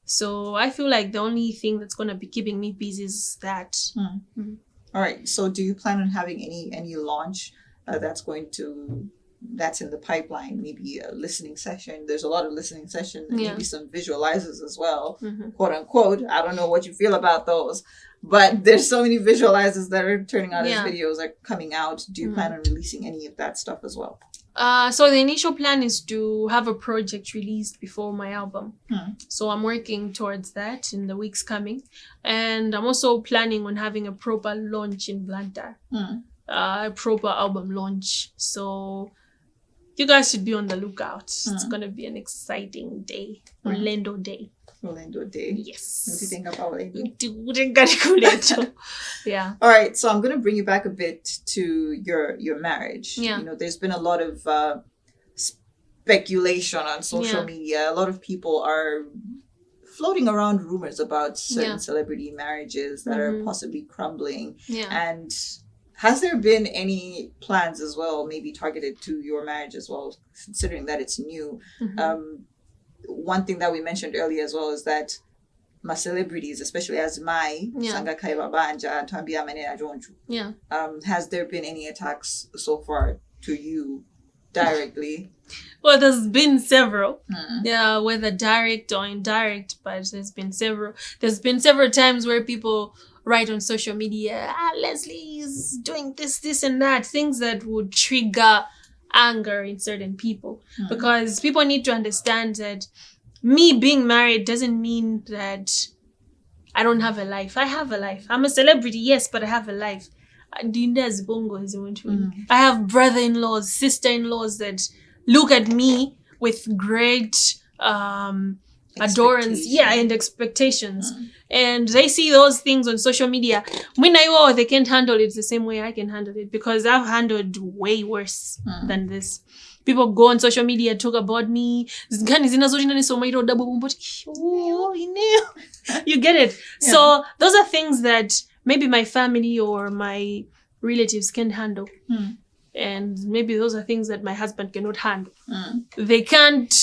So I feel like the only thing that's going to be keeping me busy is that. All right. So do you plan on having any launch that's in the pipeline? Maybe a listening session. There's a lot of listening sessions and maybe some visualizers as well, quote unquote. I don't know what you feel about those, but there's so many visualizers that are turning out as videos are coming out. Do you plan on releasing any of that stuff as well? So the initial plan is to have a project released before my album. So I'm working towards that in the weeks coming. And I'm also planning on having a proper launch in Blantyre. A proper album launch. So you guys should be on the lookout. It's going to be an exciting day. Orlando Day. Yes. What do you think about Orlando? Yeah. All right. So I'm going to bring you back a bit to your marriage. Yeah. There's been a lot of speculation on social media. A lot of people are floating around rumors about certain celebrity marriages that are possibly crumbling. Yeah. And has there been any plans as well, maybe targeted to your marriage as well, considering that it's new? One thing that we mentioned earlier as well is that my celebrities, especially as Sanga Kaiba Banja, Tambia Manena Jonju, has there been any attacks so far to you directly? Well, there's been several, yeah, whether direct or indirect, but there's been several times where people write on social media, Leslie is doing this and that, things that would trigger anger in certain people, because people need to understand that me being married doesn't mean that I don't have a life. I have a life. I'm a celebrity, yes, but I have a life. I have brother-in-laws, sister-in-laws that look at me with great adorance, and expectations. And they see those things on social media. When they can't handle it the same way I can handle it, because I've handled way worse than this. People go on social media, talk about me. You get it? Yeah. So those are things that maybe my family or my relatives can't handle. And maybe those are things that my husband cannot handle. They can't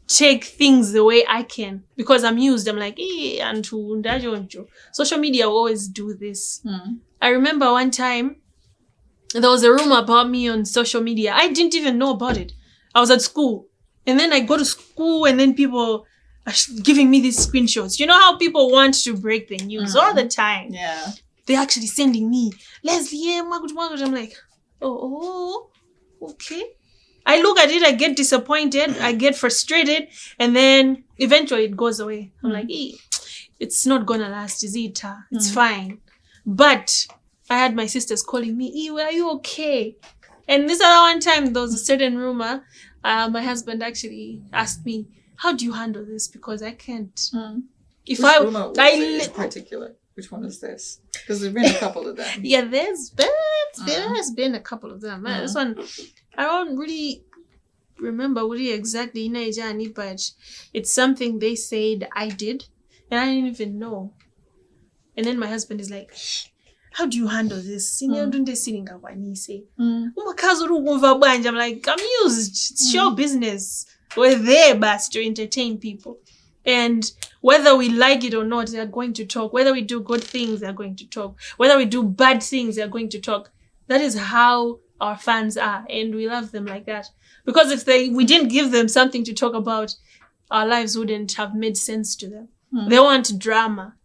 take things the way I can, because I'm used. I'm like, and social media will always do this. I remember one time there was a rumor about me on social media. I didn't even know about it. I was at school, and then I go to school, and then people are giving me these screenshots. You know how people want to break the news all the time? Yeah. They're actually sending me, Leslie, I'm like, oh, okay. I look at it, I get disappointed, I get frustrated, and then eventually it goes away. I'm like, it's not gonna last, is it? It's fine. But I had my sisters calling me, are you okay? And this other one time, there was a certain rumor. My husband actually asked me, how do you handle this? Because I can't. Which rumor was it in particular? Which one is this? Because there's been a couple of them. Yeah, there's been a couple of them. This one, I don't really remember really exactly, but it's something they said I did, and I didn't even know. And then my husband is like, how do you handle this? I'm like, I'm used. It's your business. We're there, but to entertain people. And whether we like it or not, they are going to talk. Whether we do good things, they are going to talk. Whether we do bad things, they are going to talk. That is how our fans are, and we love them like that. Because if we didn't give them something to talk about, our lives wouldn't have made sense to them. They want drama.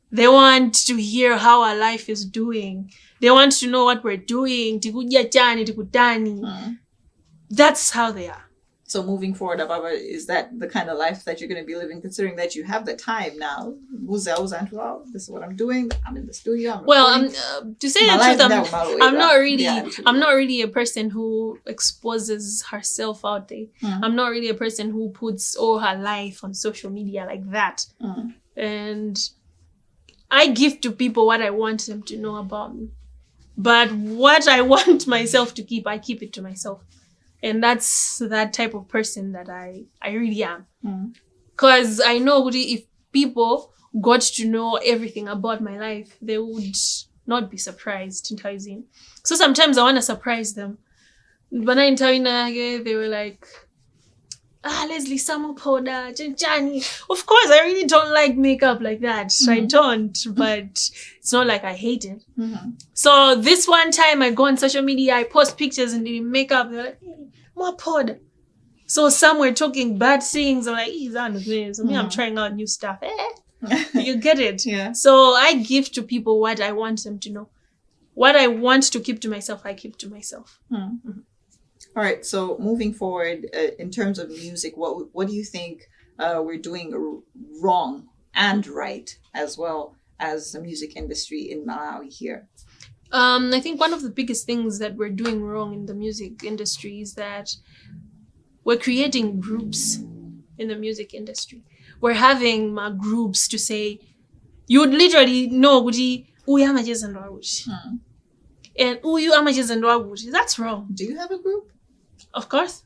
They want to hear how our life is doing. They want to know what we're doing. That's how they are. So moving forward, Ababa, is that the kind of life that you're going to be living, considering that you have the time now? This is what I'm doing. I'm in the studio. To say the truth, I'm not really a person who exposes herself out there. I'm not really a person who puts all her life on social media like that. And I give to people what I want them to know about me. But what I want myself to keep, I keep it to myself. And that's that type of person that I really am. Because I know if people got to know everything about my life, they would not be surprised. So sometimes I want to surprise them. But they were like, Leslie, Samo powder, Johnny. Of course, I really don't like makeup like that. I don't, but it's not like I hate it. So this one time I go on social media, I post pictures and the makeup. They're like, more powder. So some were talking bad things. I'm like, I'm trying out new stuff. You get it? Yeah. So I give to people what I want them to know. What I want to keep to myself, I keep to myself. All right. So moving forward, in terms of music, what do you think we're doing wrong and right, as well as the music industry in Malawi here? I think one of the biggest things that we're doing wrong in the music industry is that we're creating groups in the music industry. We're having groups to say, you would literally know, and that's wrong. Do you have a group? Of course.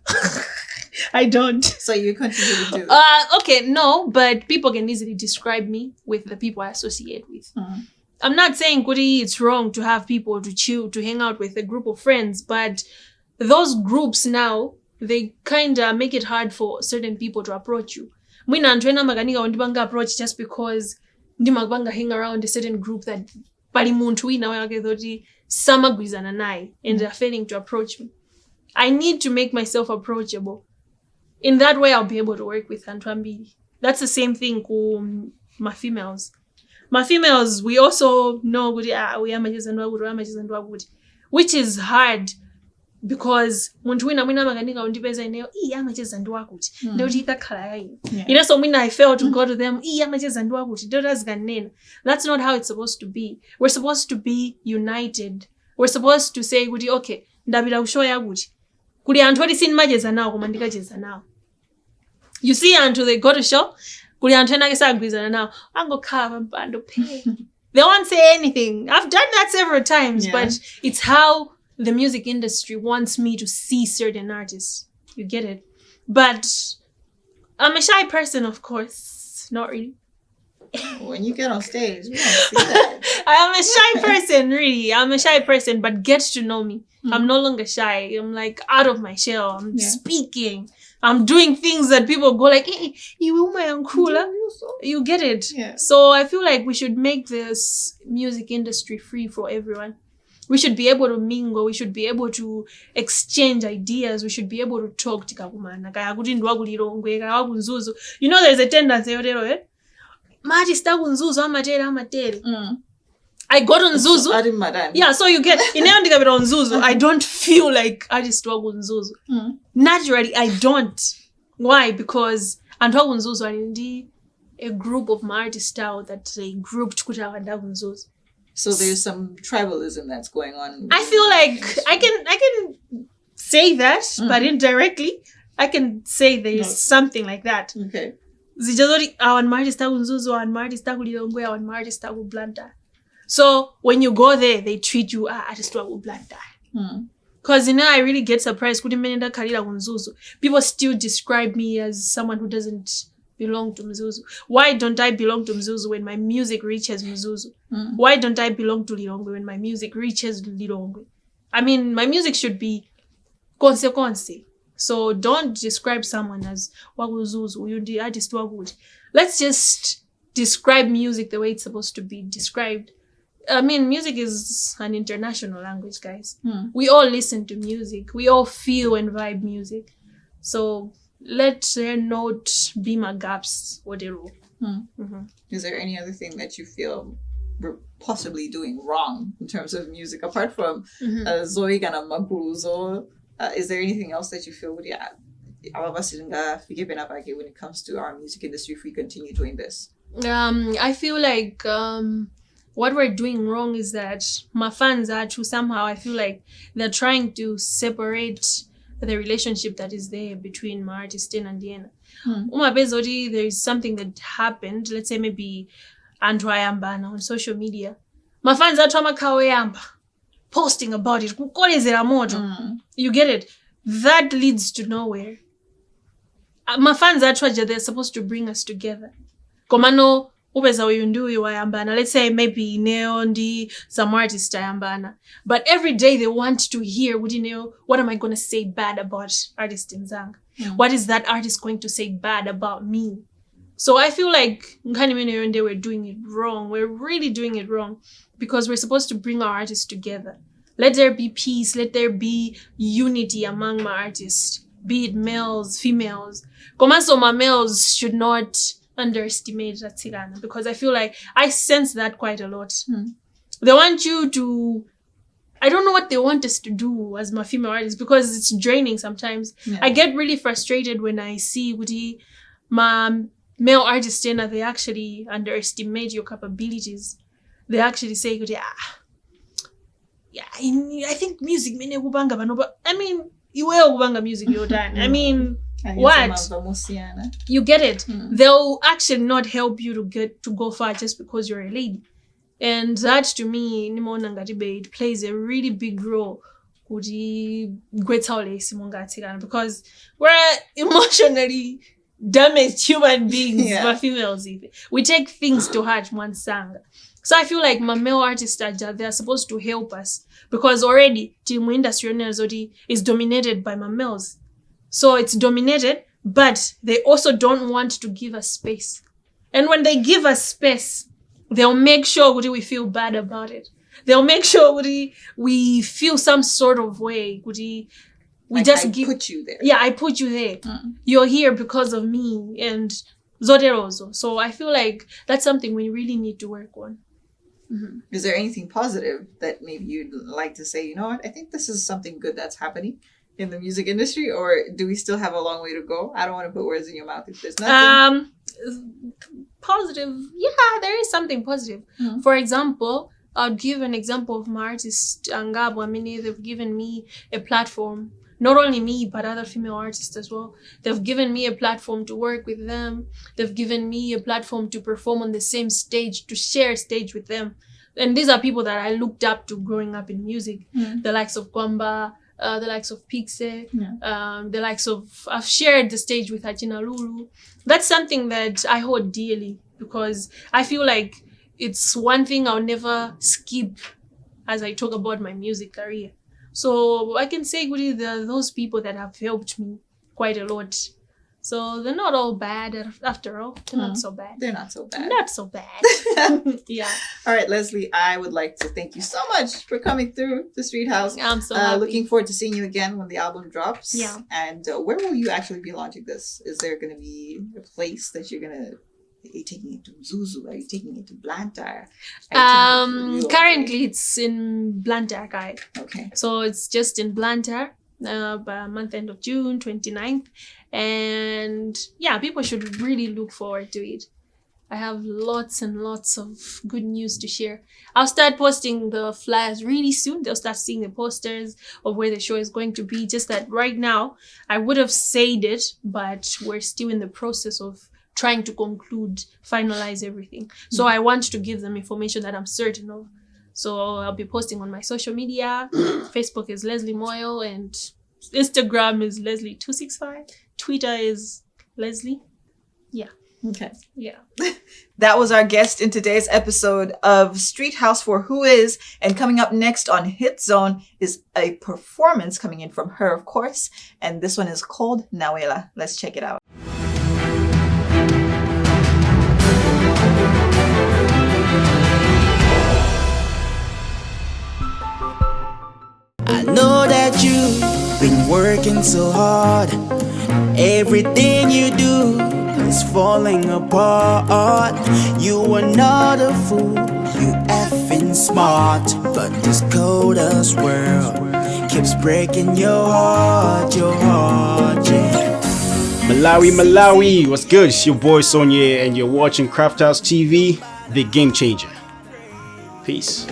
I don't. So you continue to do that? Okay, no, but people can easily describe me with the people I associate with. I'm not saying it's wrong to have people to chill, to hang out with a group of friends, but those groups now, they kind of make it hard for certain people to approach you. Approach just because hang around a certain group that and they're failing to approach me. I need to make myself approachable. In that way, I'll be able to work with Antwambili. That's the same thing with my females. My females, we also know we are good, which is hard because muntu wina mwina makanika undipeza ineyo amacheza ndiwakuti ndio itakhala yayi. You know, so when I fail to go to them amacheza ndiwakuti ndio tazikanena. That's not how it's supposed to be. We're supposed to be united. We're supposed to say kuti okay ndabira usho yakuti kuli anthu oti sinimacheza nawo koma ndikacheza nawo. You see until they go to show kuli anthu ena kesagwizana nawo angokhala mpando phe. They won't say anything. I've done that several times, but it's how the music industry wants me to see certain artists. You get it? But I'm a shy person, of course. Not really. When you get on stage, we don't see that. I am a shy person, really. I'm a shy person, but get to know me. I'm no longer shy. I'm like out of my shell. I'm speaking. I'm doing things that people go like, hey, you my uncle. You get it? Yeah. So I feel like we should make this music industry free for everyone. We should be able to mingle. We should be able to exchange ideas. We should be able to talk. You know, there's a tendency. I got on Zuzu. Yeah, so you get in on Zuzu. I don't feel like artist Nzuzu. Naturally, I don't. Why? Because and Nzuzu are indeed a group of artists style that they grouped Zuzu. So there's some tribalism that's going on. I feel like I can say that, but indirectly, I can say there's something like that. Okay. So when you go there, they treat you as because you know I really get surprised. People still describe me as someone who doesn't belong to Mzuzu. Why don't I belong to Mzuzu when my music reaches Mzuzu? Why don't I belong to Lilongwe when my music reaches Lilongwe? I mean, my music should be consequence. So don't describe someone as Waguzuzu, you're the artist Wagud. Let's just describe music the way it's supposed to be described. I mean, music is an international language, guys. We all listen to music. We all feel and vibe music. So let there not be my gaps or the rule. Is there any other thing that you feel we're possibly doing wrong in terms of music apart from Zoe Gana Maguzo? Is there anything else that you feel when it comes to our music industry if we continue doing this? I feel like what we're doing wrong is that my fans are to somehow I feel like they're trying to separate the relationship that is there between my artist and Diana. There is something that happened, let's say maybe Andrew Ayambana on social media. My fans are posting about it. You get it? That leads to nowhere. My fans are they're supposed to bring us together. Komano ubeza uyundu Ayambana. Let's say maybe Neondi, some artist Ayambana. But every day they want to hear, what am I going to say bad about artist Nzanga? What is that artist going to say bad about me? So I feel like we're doing it wrong. We're really doing it wrong because we're supposed to bring our artists together. Let there be peace. Let there be unity among my artists, be it males, females. So my males should not underestimate Tigana because I feel like I sense that quite a lot. They want you to, I don't know what they want us to do as my female artists because it's draining sometimes. I get really frustrated when I see my male artists they actually underestimate your capabilities. They actually say, I think music, I mean, you will banga music you're done. I mean, what? You get it? They'll actually not help you to go far just because you're a lady. And that to me, it plays a really big role. Because we're emotionally damaged human beings, my females even. We take things to heart one sang. So I feel like my male artists they're supposed to help us because already team industry is dominated by my males. So it's dominated, but they also don't want to give us space. And when they give us space, they'll make sure we feel bad about it. They'll make sure we feel some sort of way. We like, just I put you there. Yeah, I put you there. You're here because of me and Zoterozo. So I feel like that's something we really need to work on. Mm-hmm. Is there anything positive that maybe you'd like to say, you know what, I think this is something good that's happening in the music industry, or do we still have a long way to go? I don't want to put words in your mouth if there's nothing. Positive. Yeah, there is something positive. Mm-hmm. For example, I'll give an example of my artist, Ngabo. I mean, they've given me a platform. Not only me, but other female artists as well. They've given me a platform to work with them. They've given me a platform to perform on the same stage, to share stage with them. And these are people that I looked up to growing up in music. The likes of Kwamba, the likes of Pixe, the likes of... I've shared the stage with Achina Lulu. That's something that I hold dearly because I feel like it's one thing I'll never skip as I talk about my music career. So I can say really there are those people that have helped me quite a lot. So they're not all bad after all. They're not so bad. They're not so bad. Not so bad. Yeah. All right, Leslie, I would like to thank you so much for coming through the Streethouse. I'm so happy. Looking forward to seeing you again when the album drops. Yeah. And where will you actually be launching this? Is there going to be a place that you're going to... Are you taking it to Zuzu? Are you taking it to Blantyre? Currently it's in Blantyre, guys. Okay. So it's just in Blantyre by month end of June, 29th. And yeah, people should really look forward to it. I have lots and lots of good news to share. I'll start posting the flyers really soon. They'll start seeing the posters of where the show is going to be. Just that right now, I would have said it, but we're still in the process of trying to conclude, finalize everything. So I want to give them information that I'm certain of. So I'll be posting on my social media. Facebook is Leslie Moyle and Instagram is Leslie265. Twitter is Leslie. Yeah. Okay. Yeah. That was our guest in today's episode of Streethouse for Who Is. And coming up next on Hit Zone is a performance coming in from her, of course. And this one is called Nawela. Let's check it out. I know that you've been working so hard. Everything you do is falling apart. You are not a fool, you effing smart. But this cold-ass world keeps breaking your heart, yeah. Malawi, what's good? It's your boy Sonia and you're watching Crafthouse TV, the game changer. Peace.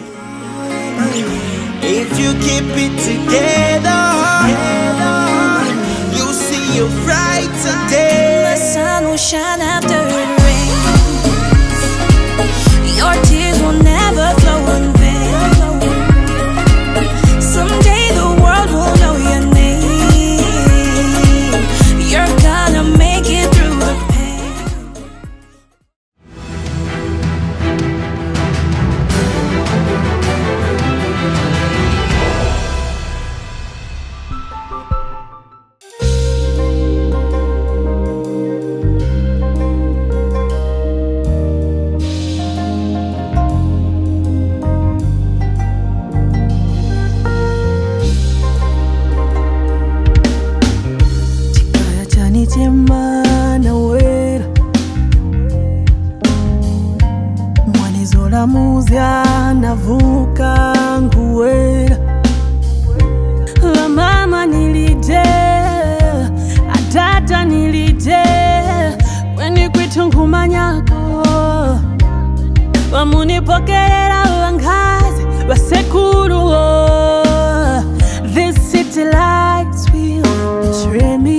If you keep it together, you'll see your brighter day. The sun will shine after it rains. Your tears will never flow in vain. Someday the world will know your name. You're gonna make it through the pain. Muzia navuka nguwera la mama nilije atata nilije kweni kwitungumanyako wamunipokerera wangazi wasekuru. This city lights will betray me.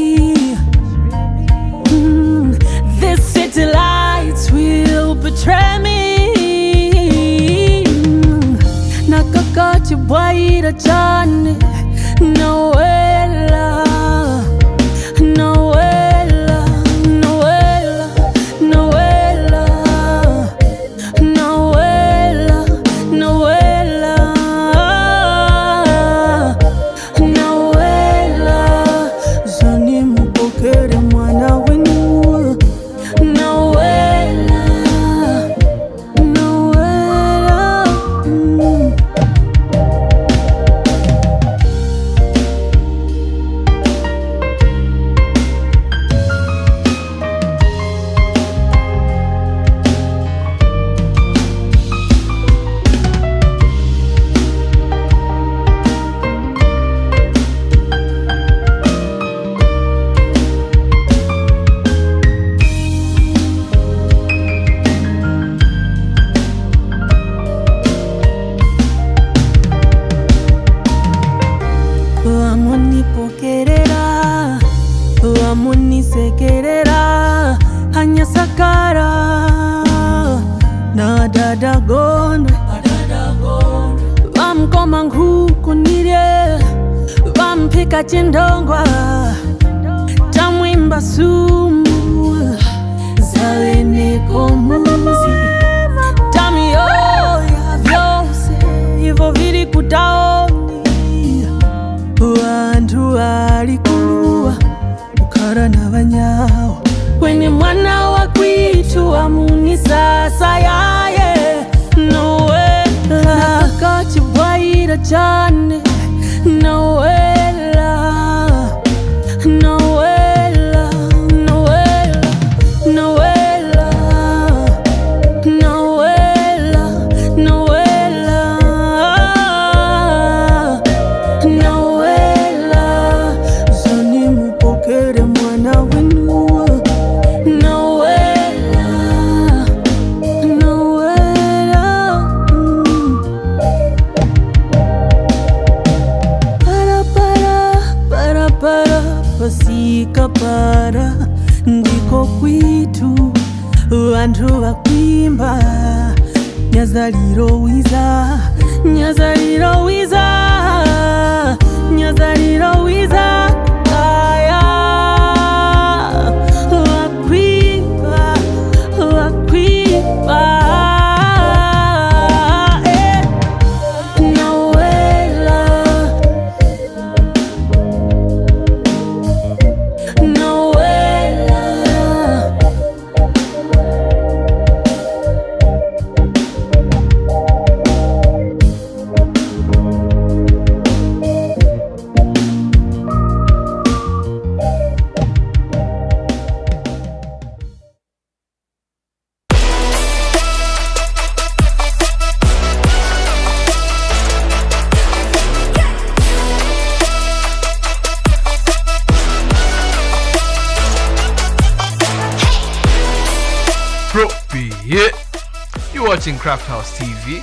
This city lights will betray me. Chibwaira chane Nawela, Nawela, Nawela, Nawela, Nawela, Nawela, Nawela, Zoni mupokere mwana wenu Nawela, Nawela. koma nkhuku nirye vampika chindongwa tamwimba sumu zaweneko muzi tamiyoya vyose ivo viri kutaoni vantu valikuluwa ukara na vanyawo kweni mwana wa kwitu amunisasa yaye nowela nakachibwaira chane nowela nowela nowela nowela nowela nowela nowela zani mupokere mwana wenu nowela nowela para pasika para ndiko kwitu vantu vakwimba nyazaliro wiza nyazaliro wiza nyazaliro wiza aya vakwimba vakwimba Yeah, you're watching Crafthouse TV,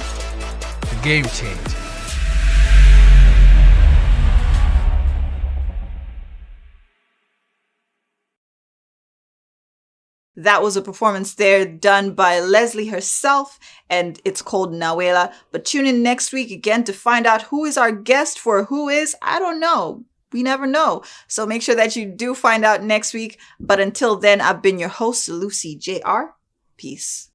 the game changer. That was a performance there done by Leslie herself, and it's called Nawela. But tune in next week again to find out who is our guest for Who Is, I don't know. We never know. So make sure that you do find out next week. But until then, I've been your host, Lucie Jr. Peace.